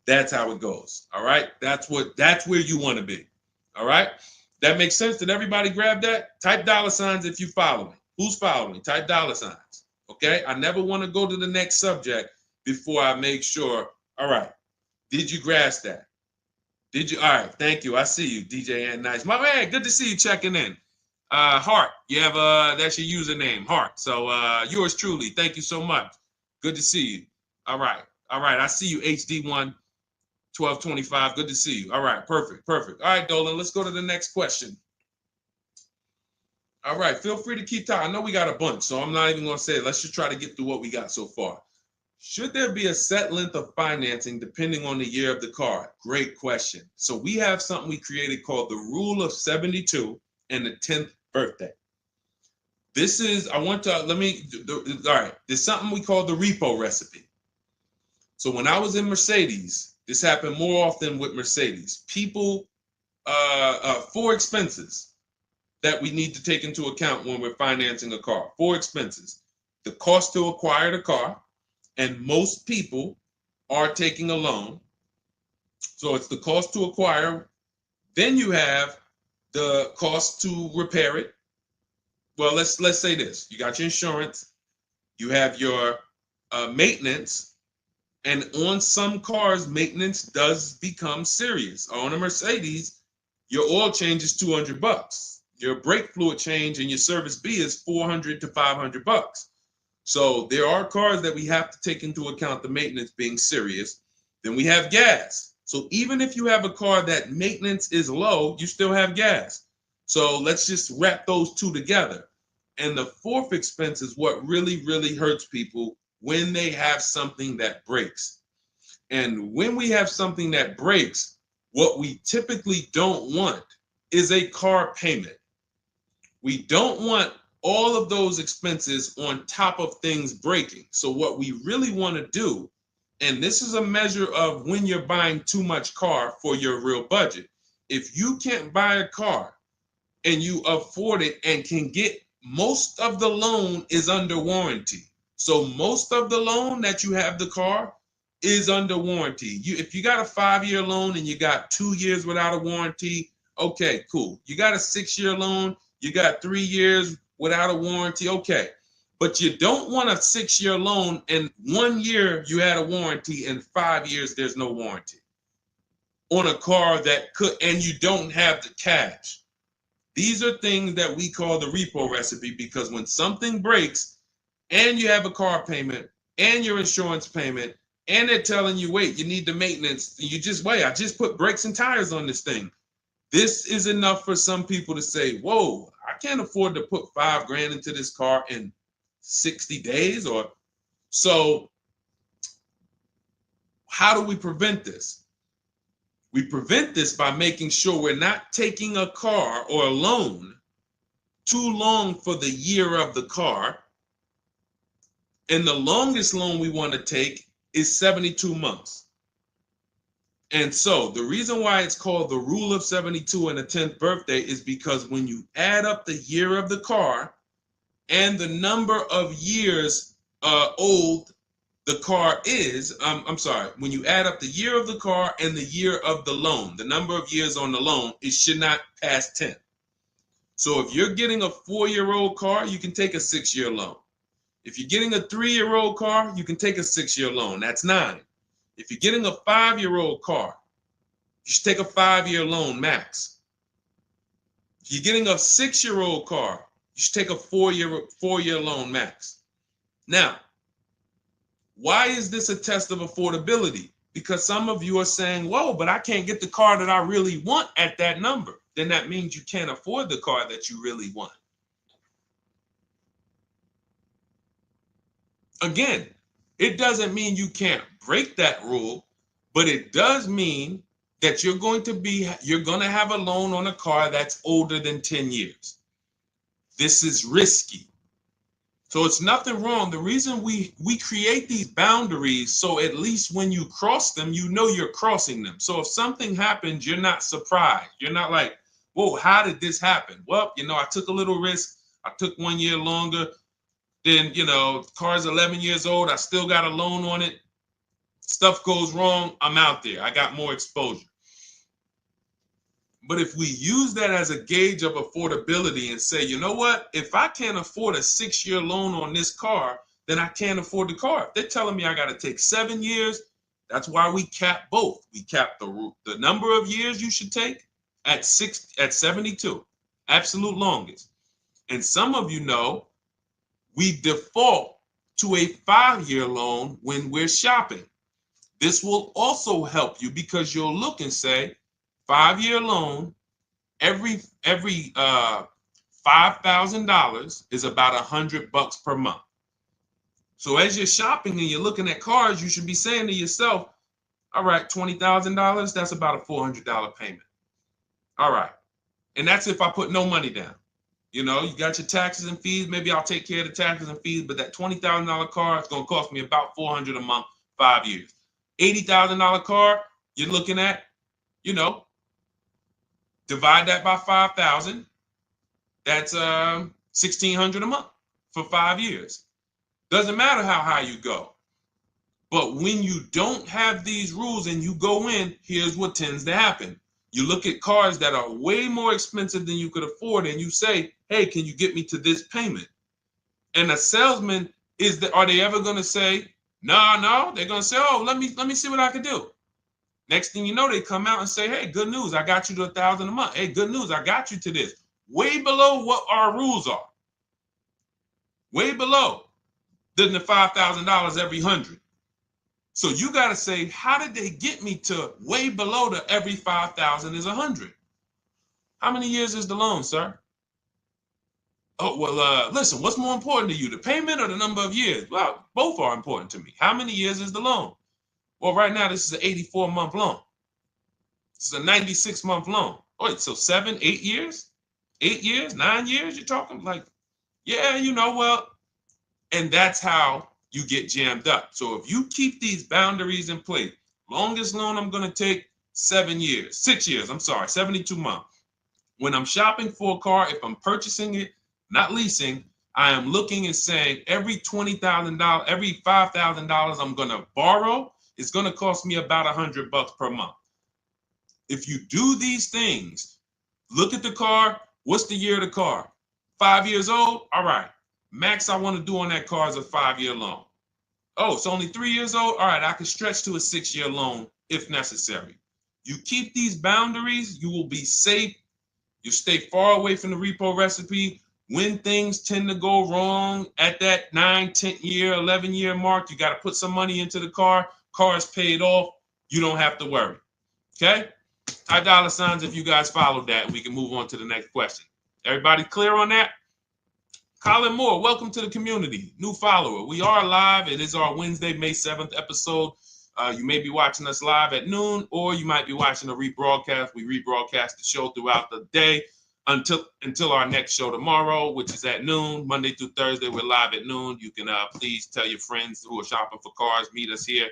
That's how it goes. All right. That's where you want to be. All right. That makes sense. Did everybody grab that? Type $ if you follow me. Who's following? Type $. Okay. I never want to go to the next subject before I make sure. All right. Did you grasp that? Did you? All right. Thank you. I see you, DJ and Nice. My man, good to see you checking in. Hart, you have that's your username, Hart. So yours truly. Thank you so much. Good to see you. All right. I see you, HD1 1225. Good to see you. All right, perfect. All right, Dolan, let's go to the next question. All right, feel free to keep talking. I know we got a bunch, so I'm not even going to say it. Let's just try to get through what we got so far. Should there be a set length of financing depending on the year of the car? Great question. So we have something we created called the Rule of 72 and the 10th birthday. This is, all right, there's something we call the repo recipe. So when I was in Mercedes, this happened more often with Mercedes. People, 4 expenses that we need to take into account when we're financing a car. 4 expenses. The cost to acquire the car, and most people are taking a loan. So it's the cost to acquire. Then you have the cost to repair it. Well, let's say this. You got your insurance. You have your maintenance. And on some cars, maintenance does become serious. On a Mercedes, your oil change is $200. Your brake fluid change and your service B is $400 to $500. So there are cars that we have to take into account the maintenance being serious. Then we have gas. So even if you have a car that maintenance is low, you still have gas. So let's just wrap those 2 together. And the 4th expense is what really, really hurts people when they have something that breaks. And when we have something that breaks, what we typically don't want is a car payment. We don't want all of those expenses on top of things breaking. So what we really want to do, and this is a measure of when you're buying too much car for your real budget. If you can't buy a car and you afford it and can get, most of the loan is under warranty. So most of the loan that you have the car is under warranty. If you got a 5-year loan and you got 2 years without a warranty, okay, cool. You got a 6-year loan, you got 3 years without a warranty, okay. But you don't want a 6-year loan and 1 year you had a warranty and 5 years there's no warranty on a car that could, and you don't have the cash. These are things that we call the repo recipe, because when something breaks and you have a car payment and your insurance payment and they're telling you, wait, you need the maintenance, you just wait, I just put brakes and tires on this thing. This is enough for some people to say, whoa, I can't afford to put $5,000 into this car in 60 days. Or so how do we prevent this? We prevent this by making sure we're not taking a car or a loan too long for the year of the car. And the longest loan we want to take is 72 months. And so the reason why it's called the rule of 72 and the 10th birthday is because when you add up the year of the car and the number of years old the car is, I'm sorry, when you add up the year of the car and the year of the loan, the number of years on the loan, it should not pass 10. So if you're getting a 4-year-old car, you can take a 6-year loan. If you're getting a 3-year-old car, you can take a 6-year loan. That's 9. If you're getting a 5-year-old car, you should take a 5-year loan max. If you're getting a 6-year-old car, you should take a 4-year loan max. Now, why is this a test of affordability? Because some of you are saying, whoa, but I can't get the car that I really want at that number. Then that means you can't afford the car that you really want. Again, it doesn't mean you can't break that rule, but it does mean that you're going to have a loan on a car that's older than 10 years. This is risky. So it's nothing wrong. The reason we create these boundaries, so at least when you cross them, you know you're crossing them. So if something happens, you're not surprised. You're not like, whoa, how did this happen? Well, I took a little risk. I took 1 year longer. Then, the car's 11 years old. I still got a loan on it. Stuff goes wrong. I'm out there. I got more exposure. But if we use that as a gauge of affordability and say, you know what, if I can't afford a 6-year loan on this car, then I can't afford the car. If they're telling me I got to take 7 years, that's why we cap both. We cap the number of years you should take at 72, absolute longest. And some of you know we default to a 5-year loan when we're shopping. This will also help you because you'll look and say, 5-year loan, every $5,000 is about $100 per month. So as you're shopping and you're looking at cars, you should be saying to yourself, all right, $20,000, that's about a $400 payment. All right. And that's if I put no money down. You got your taxes and fees. Maybe I'll take care of the taxes and fees, but that $20,000 car is going to cost me about $400 a month, 5 years. $80,000 car, you're looking at, divide that by 5,000. That's $1,600 a month for 5 years. Doesn't matter how high you go. But when you don't have these rules and you go in, here's what tends to happen. You look at cars that are way more expensive than you could afford and you say, hey, can you get me to this payment? And a salesman, are they ever going to say, no, they're going to say, oh, let me see what I can do. Next thing you know, they come out and say, hey, good news, I got you to $1,000 a month. Hey, good news, I got you to this. Way below what our rules are. Way below than the $5,000 every 100. So you got to say, how did they get me to way below the every 5,000 is 100? How many years is the loan, sir? Oh, well, listen, what's more important to you, the payment or the number of years? Well, both are important to me. How many years is the loan? Well, right now, this is an 84-month loan. This is a 96-month loan. Wait, so 7, 8 years? 8 years, 9 years? You're talking like, yeah, well, and that's how you get jammed up. So if you keep these boundaries in place, longest loan I'm going to take 6 years, 72 months. When I'm shopping for a car, if I'm purchasing it, not leasing, I am looking and saying every $20,000, every $5,000 I'm going to borrow, it's going to cost me about $100 per month. If you do these things, look at the car. What's the year of the car? 5 years old? All right. Max I want to do on that car is a 5-year loan. Oh, it's only 3 years old? All right, I can stretch to a 6-year loan if necessary. You keep these boundaries, you will be safe. You stay far away from the repo recipe. When things tend to go wrong at that 9, 10 year, 11 year mark, you got to put some money into the car. Car is paid off. You don't have to worry. Okay? High dollar signs if you guys followed that. We can move on to the next question. Everybody clear on that? Colin Moore, welcome to the community. New follower. We are live. It is our Wednesday, May 7th episode. You may be watching us live at noon, or you might be watching a rebroadcast. We rebroadcast the show throughout the day until our next show tomorrow, which is at noon. Monday through Thursday, we're live at noon. You can please tell your friends who are shopping for cars, meet us here.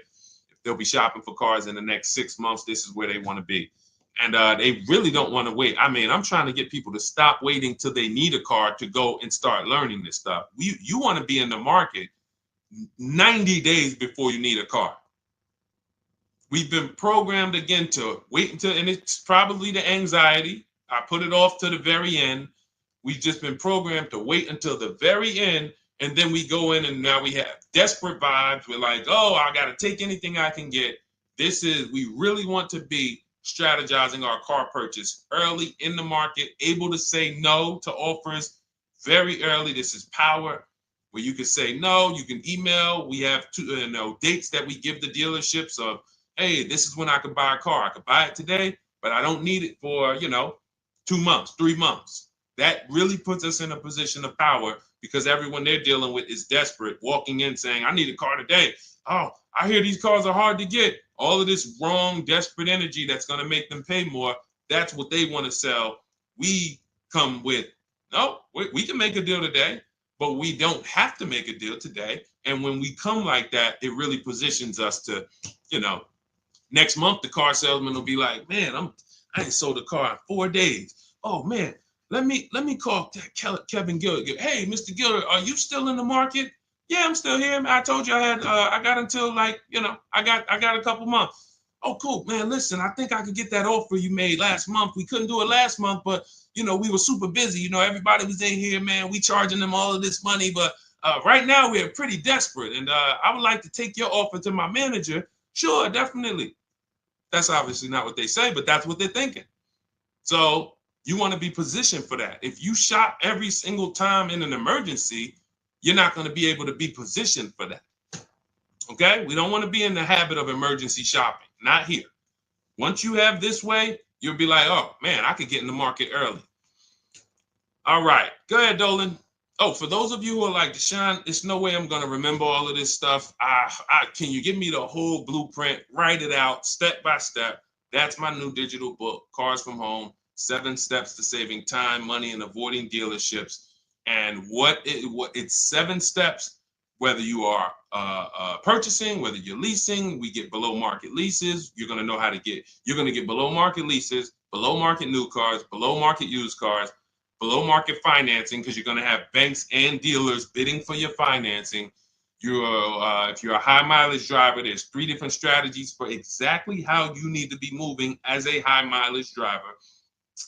If they'll be shopping for cars in the next 6 months. This is where they want to be. And they really don't want to wait. I mean, I'm trying to get people to stop waiting till they need a car to go and start learning this stuff. You want to be in the market 90 days before you need a car. We've been programmed again to wait until, and it's probably the anxiety. I put it off to the very end. We've just been programmed to wait until the very end, and then we go in and now we have desperate vibes. We're like, oh, I got to take anything I can get. We really want to be strategizing our car purchase early in the market, able to say no to offers very early. This is power, where you can say no, you can email. We have dates that we give the dealerships of, hey, this is when I could buy a car. I could buy it today, but I don't need it for, 2 months, 3 months. That really puts us in a position of power, because everyone they're dealing with is desperate, walking in saying, I need a car today. Oh, I hear these cars are hard to get. All of this wrong, desperate energy that's going to make them pay more. That's what they want to sell. We come with, no, we can make a deal today, but we don't have to make a deal today. And when we come like that, it really positions us to, next month, the car salesman will be like, man, I ain't sold a car in 4 days. Oh man, let me call Kevin Gilder. Hey, Mr. Gilder, are you still in the market? Yeah, I'm still here. I told you I got until I got a couple months. Oh, cool, man. Listen, I think I could get that offer you made last month. We couldn't do it last month, but we were super busy. Everybody was in here, man. We charging them all of this money, but right now we're pretty desperate, and I would like to take your offer to my manager. Sure, definitely. That's obviously not what they say, but that's what they're thinking. So you want to be positioned for that. If you shop every single time in an emergency, you're not going to be able to be positioned for that. Okay? We don't want to be in the habit of emergency shopping. Not here. Once you have this way, you'll be like, oh, man, I could get in the market early. All right. Go ahead, Dolan. Oh, for those of you who are like, Deshone, there's no way I'm going to remember all of this stuff. Can you give me the whole blueprint? Write it out step by step. That's my new digital book, Cars from Home, 7 Steps to Saving Time, Money, and Avoiding Dealerships. And it's 7 steps, whether you are purchasing, whether you're leasing. We get below market leases. You're going to get below market leases, below market new cars, below market used cars, below market financing, because you're going to have banks and dealers bidding for your financing. If you're a high mileage driver, there's 3 different strategies for exactly how you need to be moving as a high mileage driver.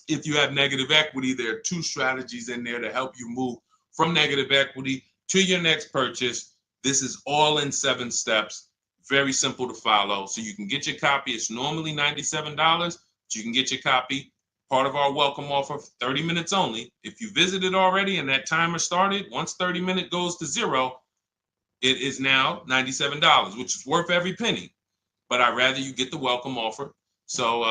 If you have negative equity, there are 2 strategies in there to help you move from negative equity to your next purchase. This is all in 7 steps. Very simple to follow. So you can get your copy. It's normally $97, but you can get your copy. Part of our welcome offer, 30 minutes only. If you visited already and that timer started, once 30 minutes goes to 0, it is now $97, which is worth every penny. But I'd rather you get the welcome offer. So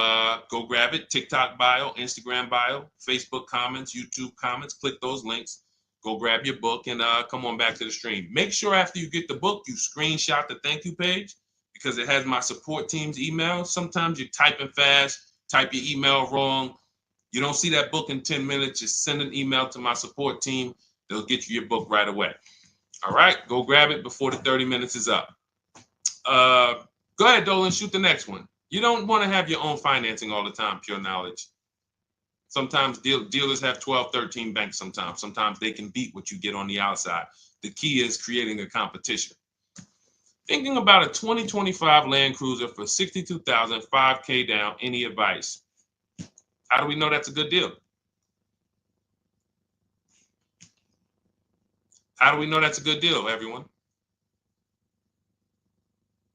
go grab it. TikTok bio, Instagram bio, Facebook comments, YouTube comments. Click those links. Go grab your book and come on back to the stream. Make sure after you get the book, you screenshot the thank you page, because it has my support team's email. Sometimes you're typing fast, type your email wrong. You don't see that book in 10 minutes, just send an email to my support team. They'll get you your book right away. All right, go grab it before the 30 minutes is up. Go ahead, Dolan, shoot the next one. You don't want to have your own financing all the time, pure knowledge. Sometimes dealers have 12, 13 banks sometimes. Sometimes they can beat what you get on the outside. The key is creating a competition. Thinking about a 2025 Land Cruiser for $62,000, $5K down, any advice? How do we know that's a good deal? How do we know that's a good deal, everyone?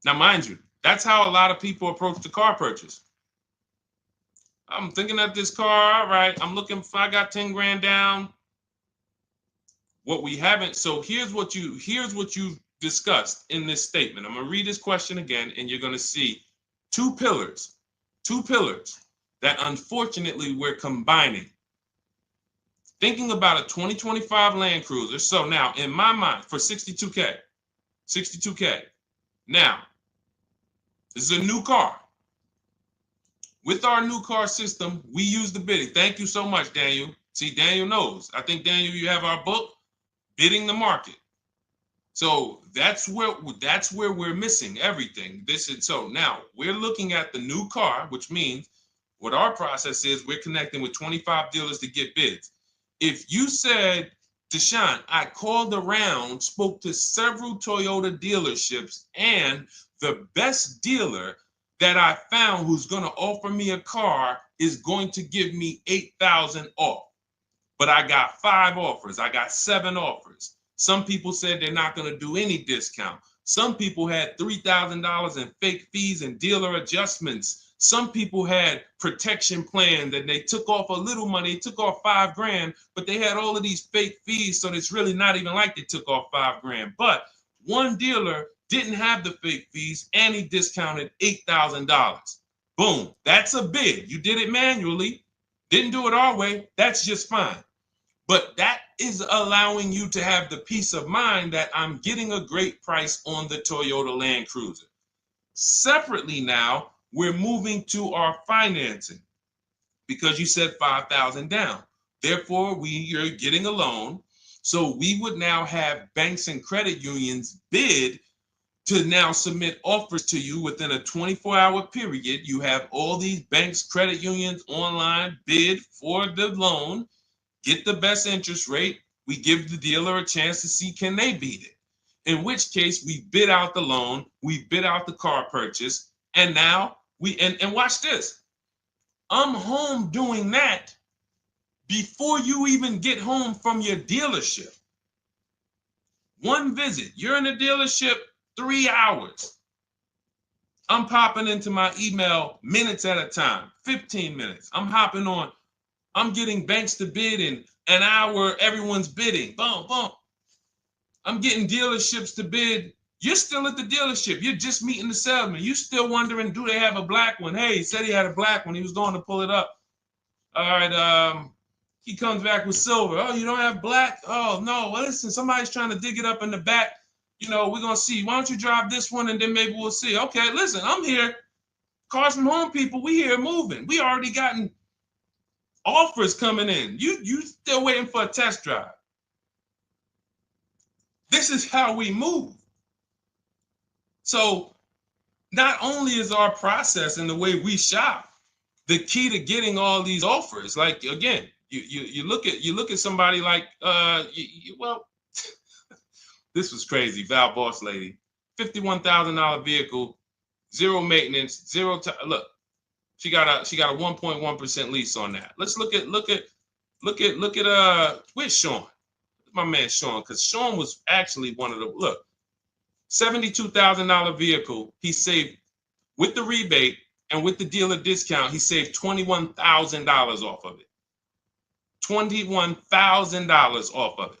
Now, mind you, that's how a lot of people approach the car purchase. I'm thinking of this car, all right, I'm looking for, I got 10 grand down. What we haven't, so here's what you discussed in this statement. I'm gonna read this question again, and you're gonna see two pillars that unfortunately we're combining. Thinking about a 2025 Land Cruiser. So now in my mind, for 62K. Now, this is a new car. With our new car system, we use the bidding. Thank you so much, Daniel. See, Daniel knows. I think, Daniel, you have our book, Bidding the Market. So that's where we're missing everything. So now we're looking at the new car, which means what our process is, we're connecting with 25 dealers to get bids. If you said, Deshone, I called around, spoke to several Toyota dealerships, and the best dealer that I found who's going to offer me a car is going to give me $8,000 off. But I got 5 offers. I got 7 offers. Some people said they're not going to do any discount. Some people had $3,000 in fake fees and dealer adjustments. Some people had protection plans and they took off a little money, took off $5,000, but they had all of these fake fees. So it's really not even like they took off $5,000. But one dealer didn't have the fake fees and he discounted $8,000. Boom. That's a bid. You did it manually. Didn't do it our way. That's just fine. But that is allowing you to have the peace of mind that I'm getting a great price on the Toyota Land Cruiser. Separately now, we're moving to our financing because you said $5,000 down. Therefore, you're getting a loan. So we would now have banks and credit unions bid to now submit offers to you within a 24-hour period. You have all these banks, credit unions online bid for the loan. Get the best interest rate. We give the dealer a chance to see can they beat it. In which case we bid out the loan, we bid out the car purchase, and now and watch this. I'm home doing that before you even get home from your dealership. One visit, you're in the dealership 3 hours. I'm popping into my email minutes at a time, 15 minutes. I'm hopping on. I'm getting banks to bid in an hour. Everyone's bidding. Boom, boom. I'm getting dealerships to bid. You're still at the dealership. You're just meeting the salesman. You're still wondering, do they have a black one? Hey, he said he had a black one. He was going to pull it up. All right. He comes back with silver. Oh, you don't have black? Oh, no. Well, listen, somebody's trying to dig it up in the back. We're going to see. Why don't you drive this one and then maybe we'll see. Okay, listen, I'm here. Cars from Home people, we here moving. We already gotten offers coming in. You still waiting for a test drive. This is how we move. So not only is our process and the way we shop the key to getting all these offers, like again, you look at somebody like this was crazy. Val Boss lady, $51,000 vehicle, zero maintenance, zero time. Look, she got a 1.1% lease on that. Let's look at where's Sean? My man Sean, because Sean was actually one of the $72,000 vehicle. He saved with the rebate and with the dealer discount. He saved $21,000 off of it. $21,000 off of it.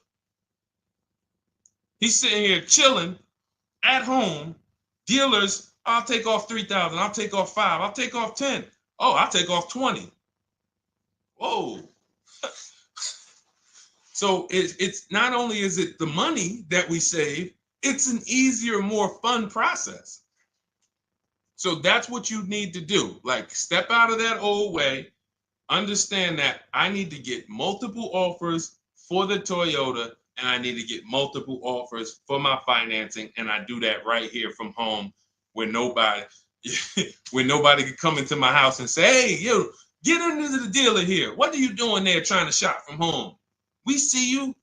He's sitting here chilling at home. Dealers, I'll take off 3,000. I'll take off 5. I'll take off 10. Oh, I'll take off 20. Whoa. So it's not only is it the money that we save, it's an easier, more fun process. So that's what you need to do. Like, step out of that old way. Understand that I need to get multiple offers for the Toyota, and I need to get multiple offers for my financing, and I do that right here from home, where nobody can come into my house and say, hey, you get into the dealer here. What are you doing there trying to shop from home? We see you.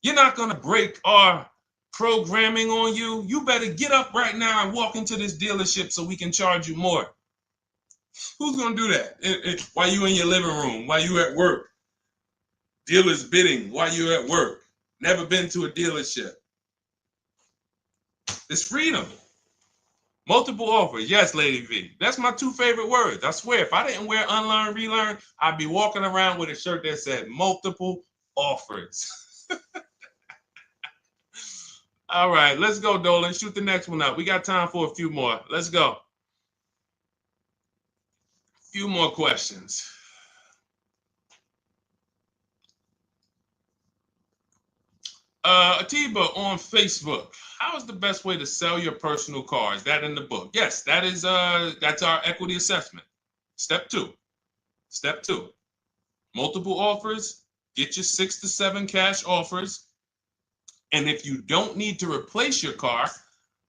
You're not going to break our programming on you. You better get up right now and walk into this dealership so we can charge you more. Who's going to do that? While you in your living room, while you at work. Dealers bidding while you're at work. Never been to a dealership. It's freedom. Multiple offers. Yes, Lady V. That's my 2 favorite words. I swear, if I didn't wear unlearn, relearn, I'd be walking around with a shirt that said multiple offers. All right, let's go, Dolan. Shoot the next one up. We got time for a few more. Let's go. Few more questions. Atiba on Facebook. How is the best way to sell your personal car? Is that in the book? Yes, that is. That's our equity assessment. Step 2. Step 2. Multiple offers. Get your 6 to 7 cash offers, And if you don't need to replace your car,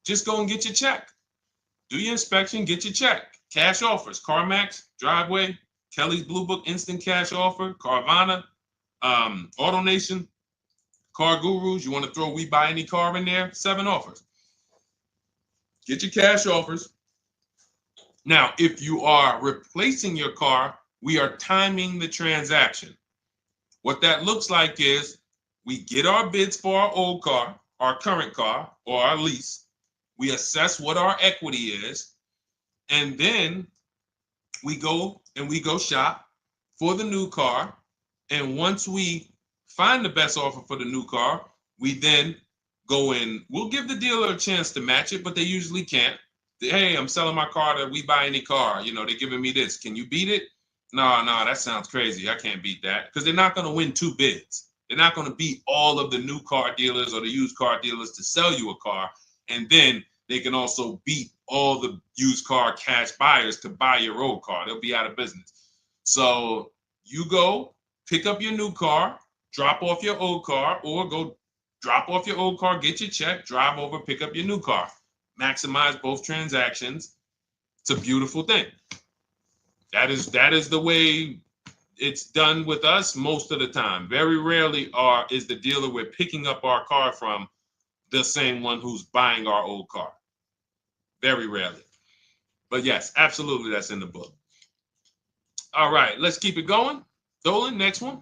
just go and get your check. Do your inspection, get your check. Cash offers, CarMax, Driveway, Kelly's Blue Book Instant Cash Offer, Carvana, AutoNation, Car Gurus. You want to throw We Buy Any Car in there? 7 offers. Get your cash offers. Now, if you are replacing your car, we are timing the transaction. What that looks like is we get our bids for our old car, our current car, or our lease. We assess what our equity is, and then we go shop for the new car. And once we find the best offer for the new car, we then go in. We'll give the dealer a chance to match it, but they usually can't. Hey, I'm selling my car to We Buy Any Car. You know, they're giving me this. Can you beat it? No, that sounds crazy. I can't beat that, because they're not going to win 2 bids. They're not going to beat all of the new car dealers or the used car dealers to sell you a car. And then they can also beat all the used car cash buyers to buy your old car. They'll be out of business. So you go pick up your new car, drop off your old car, or go drop off your old car, get your check, drive over, pick up your new car. Maximize both transactions. It's a beautiful thing. That is the way it's done with us most of the time. Very rarely is the dealer we're picking up our car from the same one who's buying our old car. Very rarely. But yes, absolutely, that's in the book. All right, let's keep it going. Dolan, next one.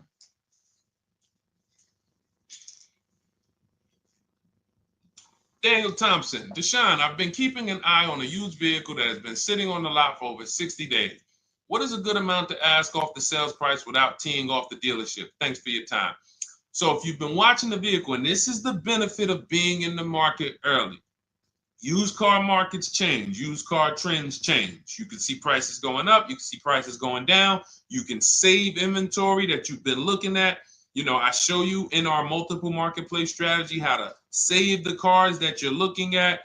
Daniel Thompson, Deshone, I've been keeping an eye on a used vehicle that has been sitting on the lot for over 60 days. What is a good amount to ask off the sales price without teeing off the dealership? Thanks for your time. So if you've been watching the vehicle, and this is the benefit of being in the market early, used car markets change, used car trends change. You can see prices going up, you can see prices going down, you can save inventory that you've been looking at. You know, I show you in our multiple marketplace strategy how to save the cars that you're looking at,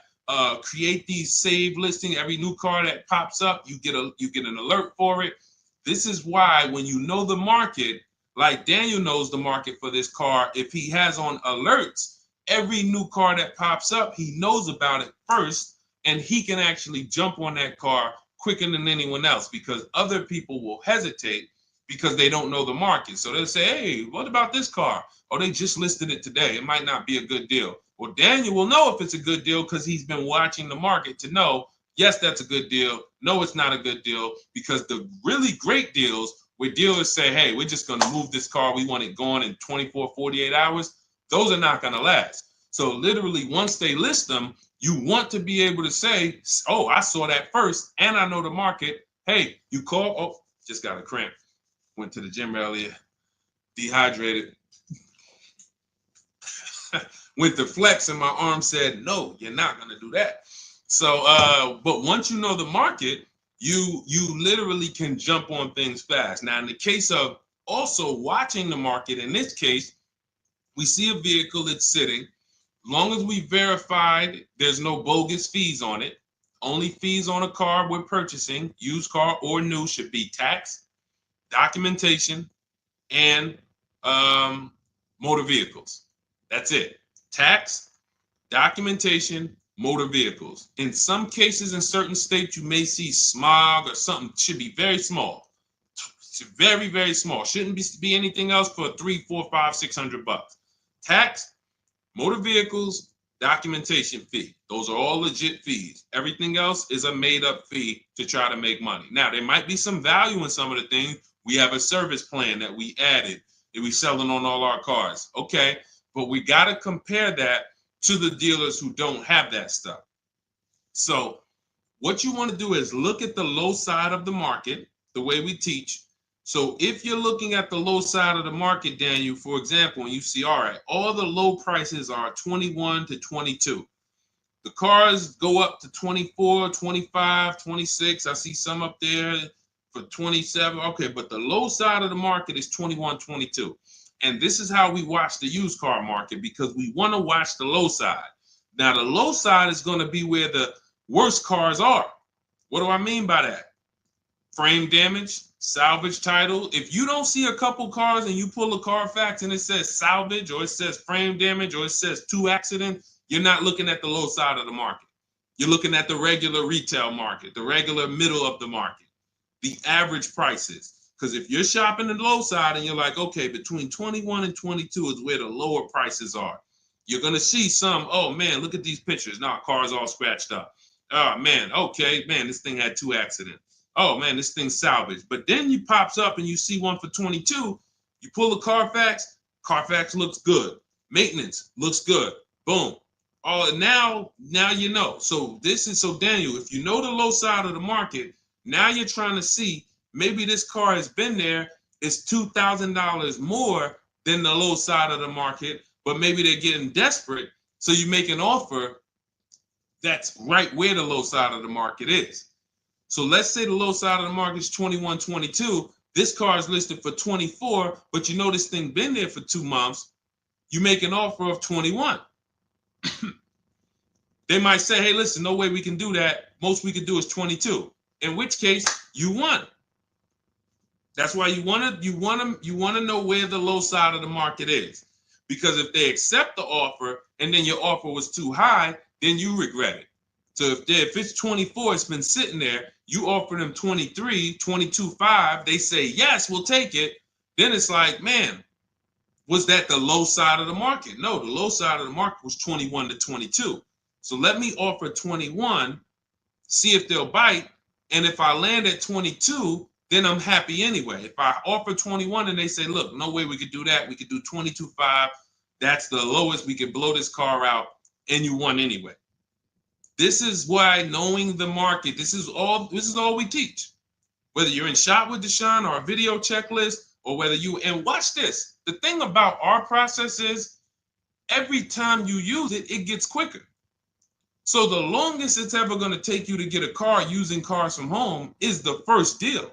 create these save listing. Every new car that pops up, you get an alert for it. This is why when you know the market, like Daniel knows the market for this car, if he has on alerts, every new car that pops up, he knows about it first, and he can actually jump on that car quicker than anyone else, because other people will hesitate because they don't know the market. So they'll say, hey, what about this car? Oh, they just listed it today. It might not be a good deal. Well, Daniel will know if it's a good deal because he's been watching the market to know, yes, that's a good deal. No, it's not a good deal, because the really great deals where dealers say, hey, we're just going to move this car. We want it gone in 24, 48 hours. Those are not going to last. So literally, once they list them, you want to be able to say, oh, I saw that first and I know the market. Hey, you call, oh, just got a cramp. Went to the gym earlier, dehydrated. Went to flex and my arm said, no, you're not going to do that. So, but once you know the market, you literally can jump on things fast. Now, in the case of also watching the market, in this case, we see a vehicle that's sitting. As long as we verified there's no bogus fees on it, only fees on a car we're purchasing, used car or new, should be tax, documentation, and motor vehicles. That's it. Tax, documentation, motor vehicles. In some cases, in certain states, you may see smog or something. Should be very small. Very, very small. Shouldn't be anything else for $300, $400, $500, $600. Tax, motor vehicles, documentation fee. Those are all legit fees. Everything else is a made-up fee to try to make money. Now, there might be some value in some of the things. We have a service plan that we added that we selling on all our cars. Okay, but we got to compare that to the dealers who don't have that stuff. So what you want to do is look at the low side of the market, the way we teach. So if you're looking at the low side of the market, Daniel, for example, and you see, all right, all the low prices are 21 to 22. The cars go up to 24, 25, 26. I see some up there for 27. Okay, but the low side of the market is 21, 22. And this is how we watch the used car market, because we want to watch the low side. Now, the low side is going to be where the worst cars are. What do I mean by that? frame damage, salvage title. If you don't see a couple cars and you pull a Carfax and it says salvage or it says frame damage or it says 2 accident, you're not looking at the low side of the market. You're looking at the regular retail market, the regular middle of the market, the average prices. Because if you're shopping the low side and you're like, okay, between 21 and 22 is where the lower prices are, you're going to see some, oh man, look at these pictures. Now, car's all scratched up. Oh man, okay, man, this thing had 2 accidents. Oh man, this thing's salvaged. But then you pops up and you see one for 22. You pull the Carfax, Carfax looks good. Maintenance looks good. Boom. Oh, now you know. So Daniel, if you know the low side of the market, now you're trying to see maybe this car has been there. It's $2,000 more than the low side of the market, but maybe they're getting desperate. So you make an offer that's right where the low side of the market is. So let's say the low side of the market is 21, 22. This car is listed for 24, but you know this thing been there for 2 months. You make an offer of 21. They might say, hey, listen, no way we can do that. Most we can do is 22. In which case, you won. That's why you want to know where the low side of the market is. Because if they accept the offer and then your offer was too high, then you regret it. So if it's 24, it's been sitting there, you offer them 23, 22.5, they say, yes, we'll take it. Then it's like, man, was that the low side of the market? No, the low side of the market was 21 to 22. So let me offer 21, see if they'll bite. And if I land at 22, then I'm happy anyway. If I offer 21 and they say, look, no way we could do that. We could do 22.5. That's the lowest. We could blow this car out and you won anyway. This is why knowing the market, this is all we teach. Whether you're in Shop with Deshone or a video checklist, or whether and watch this. The thing about our process is every time you use it, it gets quicker. So the longest it's ever going to take you to get a car using Cars from Home is the first deal.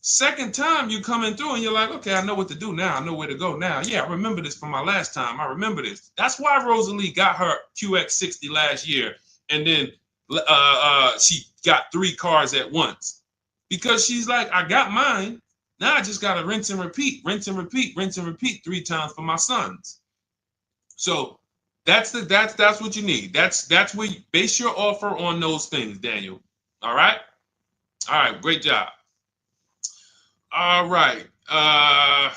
Second time you coming through and you're like, okay, I know what to do now. I know where to go now. Yeah, I remember this from my last time. I remember this. That's why Rosalie got her QX60 last year. And then she got 3 cars at once. Because she's like, I got mine. Now I just got to rinse and repeat 3 times for my sons. So that's what you need. That's where you base your offer on those things, Daniel. All right? All right, great job. All right. All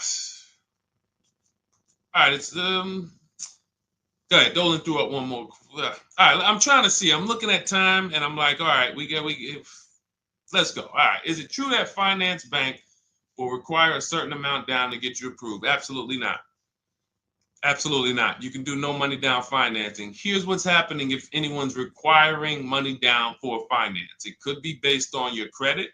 right, it's go ahead, Dolan threw up one more. All right, I'm trying to see. I'm looking at time and I'm like, all right, let's go. All right. Is it true that finance bank will require a certain amount down to get you approved? Absolutely not. Absolutely not. You can do no money down financing. Here's what's happening if anyone's requiring money down for finance. It could be based on your credit,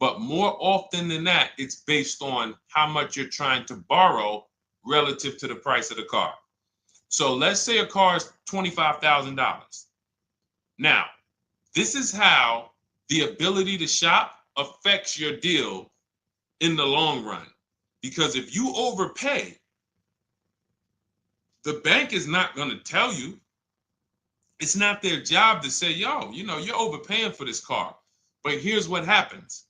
but more often than that, it's based on how much you're trying to borrow relative to the price of the car. So let's say a car is $25,000. Now, this is how the ability to shop affects your deal in the long run. Because if you overpay, the bank is not going to tell you. It's not their job to say, yo, you're overpaying for this car. But here's what happens.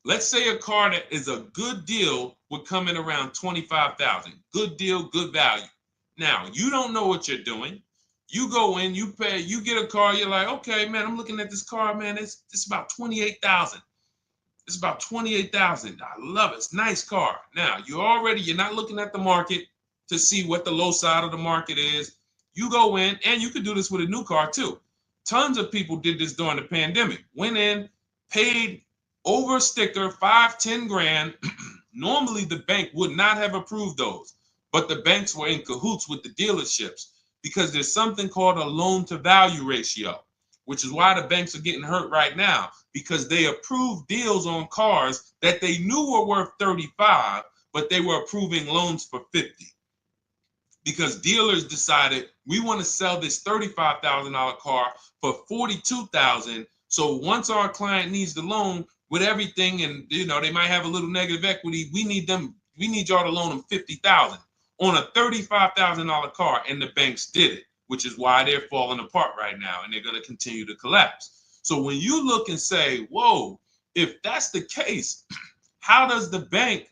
Let's say a car that is a good deal would come in around $25,000. Good deal, good value. Now, you don't know what you're doing. You go in, you pay, you get a car, you're like, okay, man, I'm looking at this car, man, it's about $28,000. It's about $28,000. I love it. It's a nice car. Now, you're not looking at the market to see what the low side of the market is. You go in, and you could do this with a new car too. Tons of people did this during the pandemic. Went in, paid over sticker, 5-10 grand. Normally, the bank would not have approved those, but the banks were in cahoots with the dealerships because there's something called a loan to value ratio, which is why the banks are getting hurt right now, because they approved deals on cars that they knew were worth 35, but they were approving loans for 50. Because dealers decided we want to sell this $35,000 car for $42,000. So once our client needs the loan with everything, and they might have a little negative equity, we need y'all to loan them $50,000 on a $35,000 car, and the banks did it, which is why they're falling apart right now, and they're going to continue to collapse. So when you look and say, whoa, if that's the case, how does the bank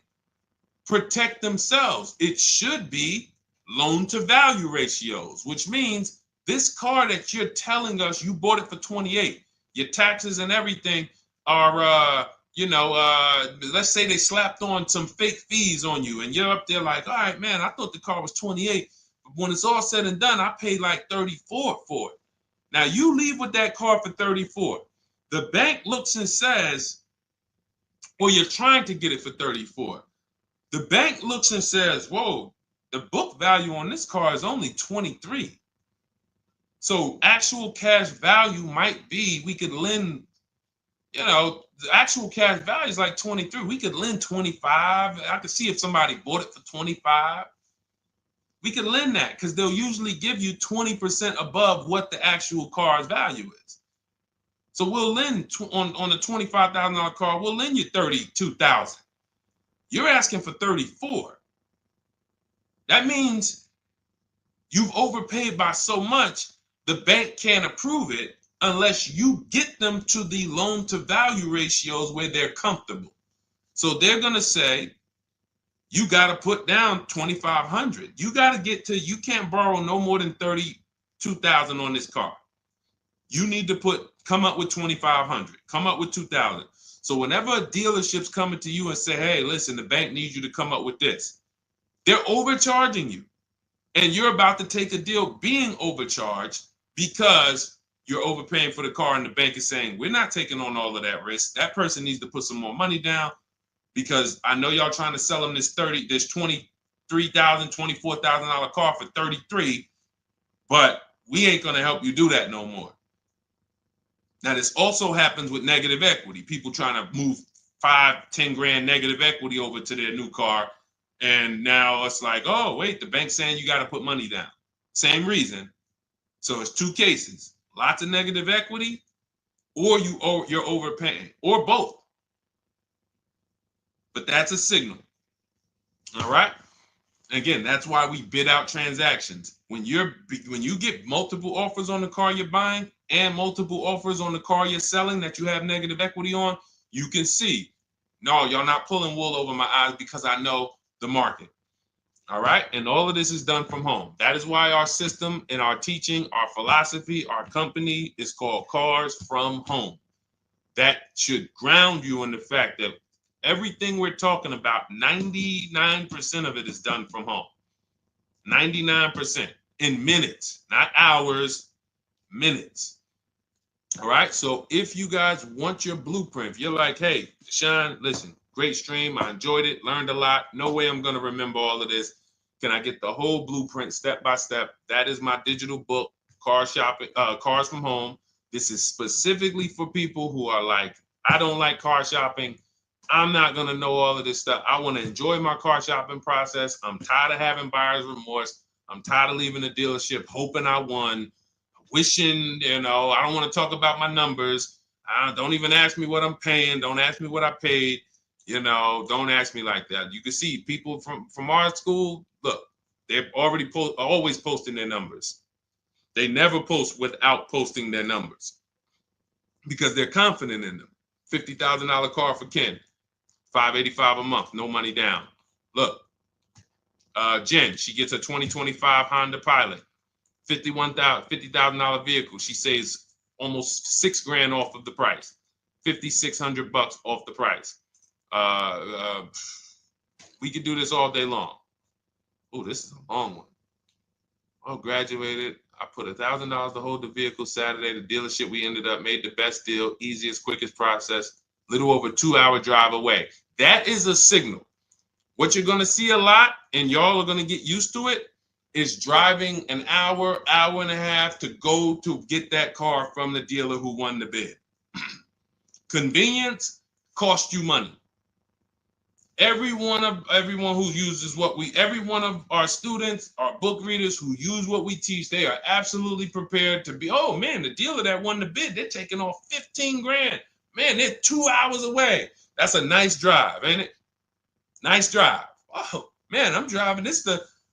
protect themselves? It should be loan to value ratios, which means this car that you're telling us you bought it for 28, your taxes and everything are, let's say they slapped on some fake fees on you and you're up there like, all right, man, I thought the car was 28. But when it's all said and done, I paid like 34 for it. Now you leave with that car for 34. The bank looks and says, well, you're trying to get it for 34. The bank looks and says, whoa, the book value on this car is only 23. So actual cash value might be, we could lend, the actual cash value is like 23. We could lend 25. I could see if somebody bought it for 25. We could lend that because they'll usually give you 20% above what the actual car's value is. So we'll lend on a $25,000 car, we'll lend you $32,000. You're asking for 34. That means you've overpaid by so much, the bank can't approve it unless you get them to the loan to value ratios where they're comfortable. So they're going to say, you got to put down 2,500. You got to get to, you can't borrow no more than 32,000 on this car. You need to come up with 2,500, come up with 2,000. So whenever a dealership's coming to you and say, hey, listen, the bank needs you to come up with this, they're overcharging you. And you're about to take a deal being overcharged because you're overpaying for the car and the bank is saying, we're not taking on all of that risk. That person needs to put some more money down because I know y'all trying to sell them this $23,000, $24,000 car for 33, but we ain't going to help you do that no more. Now, this also happens with negative equity. People trying to move 5-10 grand negative equity over to their new car. And now it's like, oh, wait, the bank's saying you got to put money down. Same reason. So it's two cases, lots of negative equity, or you're overpaying, or both. But that's a signal. All right. Again, that's why we bid out transactions. When you get multiple offers on the car you're buying and multiple offers on the car you're selling that you have negative equity on, you can see, no, y'all not pulling wool over my eyes because I know the market. All right. And all of this is done from home. That is why our system and our teaching, our philosophy, our company is called Cars from Home. That should ground you in the fact that everything we're talking about, 99% of it is done from home. 99% in minutes, not hours, minutes. All right. So if you guys want your blueprint, if you're like, hey, Deshone, listen, great stream. I enjoyed it, learned a lot. No way I'm going to remember all of this. Can I get the whole blueprint step by step? That is my digital book, Cars from Home. This is specifically for people who are like, I don't like car shopping. I'm not going to know all of this stuff. I want to enjoy my car shopping process. I'm tired of having buyer's remorse. I'm tired of leaving the dealership hoping I won, wishing, I don't want to talk about my numbers. Don't even ask me what I'm paying. Don't ask me what I paid. Don't ask me like that. You can see people from our school, look, they're already always posting their numbers. They never post without posting their numbers because they're confident in them. $50,000 car for Ken, $585 a month, no money down. Look, Jen, she gets a 2025 Honda Pilot, $50,000 vehicle. She saves almost $6,000 off of the price, $5,600 off the price. We could do this all day long. Oh, this is a long one. Oh, graduated. I put $1,000 to hold the vehicle Saturday. The dealership we ended up made the best deal, easiest, quickest process, little over 2-hour drive away. That is a signal. What you're going to see a lot, and y'all are going to get used to it, is driving an hour, hour and a half to go to get that car from the dealer who won the bid. Convenience costs you money. Every one of our students, our book readers who use what we teach, they are absolutely prepared to be, oh man, the dealer that won the bid, they're taking off $15,000. Man, they're 2 hours away. That's a nice drive, ain't it? Nice drive. Oh man, I'm driving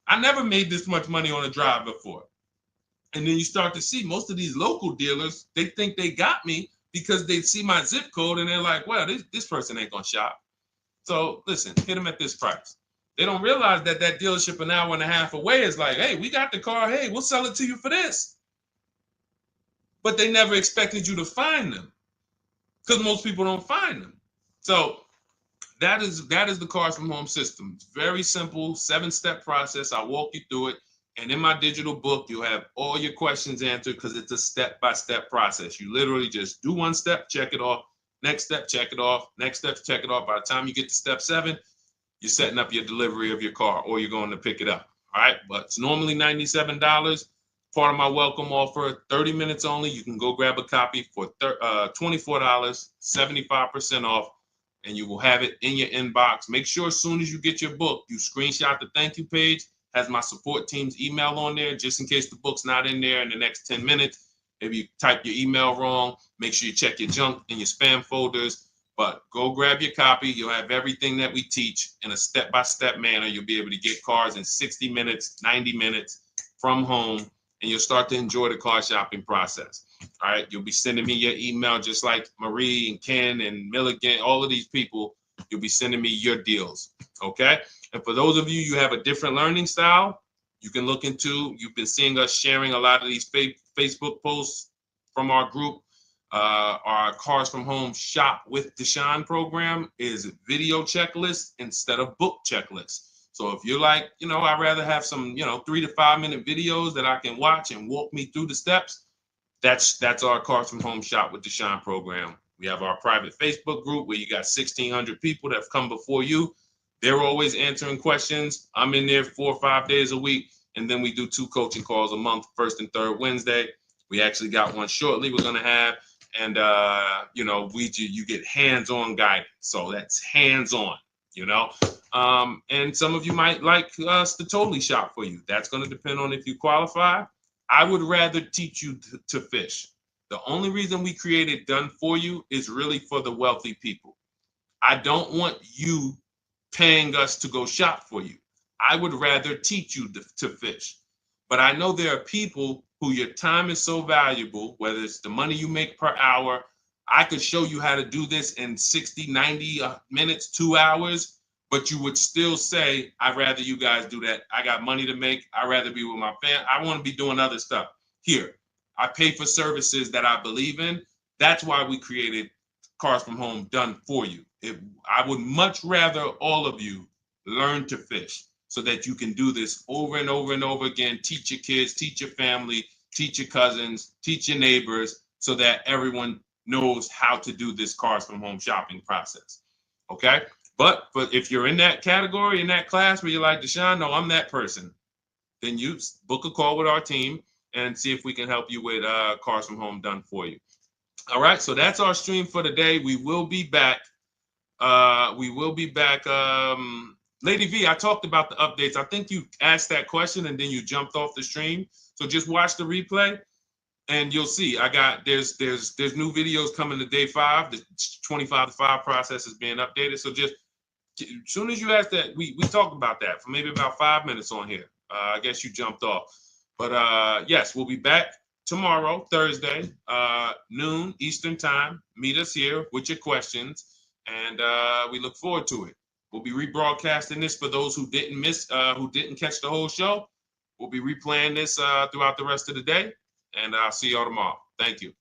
I never made this much money on a drive before. And then you start to see most of these local dealers, they think they got me, because they see my zip code and they're like, well, this person ain't gonna shop. So listen, hit them at this price. They don't realize that that dealership an hour and a half away is like, hey, we got the car. Hey, we'll sell it to you for this. But they never expected you to find them because most people don't find them. So that is the Cars from Home system. It's very simple, 7-step process. I'll walk you through it. And in my digital book, you'll have all your questions answered because it's a step-by-step process. You literally just do one step, check it off. Next step, check it off. Next step, check it off. By the time you get to step 7, you're setting up your delivery of your car or you're going to pick it up. All right. But it's normally $97. Part of my welcome offer, 30 minutes only. You can go grab a copy for $24, 75% off, and you will have it in your inbox. Make sure as soon as you get your book, you screenshot the thank you page, has my support team's email on there, just in case the book's not in there in the next 10 minutes. If you type your email wrong, make sure you check your junk and your spam folders. But go grab your copy. You'll have everything that we teach in a step-by-step manner. You'll be able to get cars in 60 minutes, 90 minutes from home, and you'll start to enjoy the car shopping process. All right. You'll be sending me your email just like Marie and Ken and Milligan, all of these people. You'll be sending me your deals. Okay. And for those of you, you have a different learning style, you can look into, you've been seeing us sharing a lot of these Facebook posts from our group. Our Cars from Home Shop with Deshone program is video checklist instead of book checklist. So if you're like, I'd rather have some, 3 to 5 minute videos that I can watch and walk me through the steps, that's our Cars from Home Shop with Deshone program. We have our private Facebook group where you got 1,600 people that have come before you. They're always answering questions. I'm in there 4 or 5 days a week. And then we do 2 coaching calls a month, first and third Wednesday. We actually got one shortly we're going to have. And, you get hands-on guidance. So that's hands-on, and some of you might like us to totally shop for you. That's going to depend on if you qualify. I would rather teach you to fish. The only reason we created Done For You is really for the wealthy people. I don't want you paying us to go shop for you. I would rather teach you to fish. But I know there are people who your time is so valuable, whether it's the money you make per hour. I could show you how to do this in 60, 90 minutes, 2 hours, but you would still say, I'd rather you guys do that. I got money to make. I'd rather be with my family. I want to be doing other stuff. Here, I pay for services that I believe in. That's why we created Cars from Home Done For You. I would much rather all of you learn to fish so that you can do this over and over and over again. Teach your kids, teach your family, teach your cousins, teach your neighbors, so that everyone knows how to do this Cars from Home shopping process. Okay? But if you're in that category, in that class where you're like, Deshone, no, I'm that person, then you book a call with our team and see if we can help you with Cars from Home Done For You. All right, so that's our stream for today. We will be back. Lady V, I talked about the updates. I think you asked that question and then you jumped off the stream. So just watch the replay and you'll see. There's new videos coming to day 5. The 25 to 5 process is being updated. So just as soon as you asked that, we talked about that for maybe about 5 minutes on here. I guess you jumped off. But yes, we'll be back tomorrow, Thursday, noon Eastern time. Meet us here with your questions, and we look forward to it. We'll be rebroadcasting this for those who didn't catch the whole show. We'll be replaying this throughout the rest of the day, and I'll see y'all tomorrow. Thank you.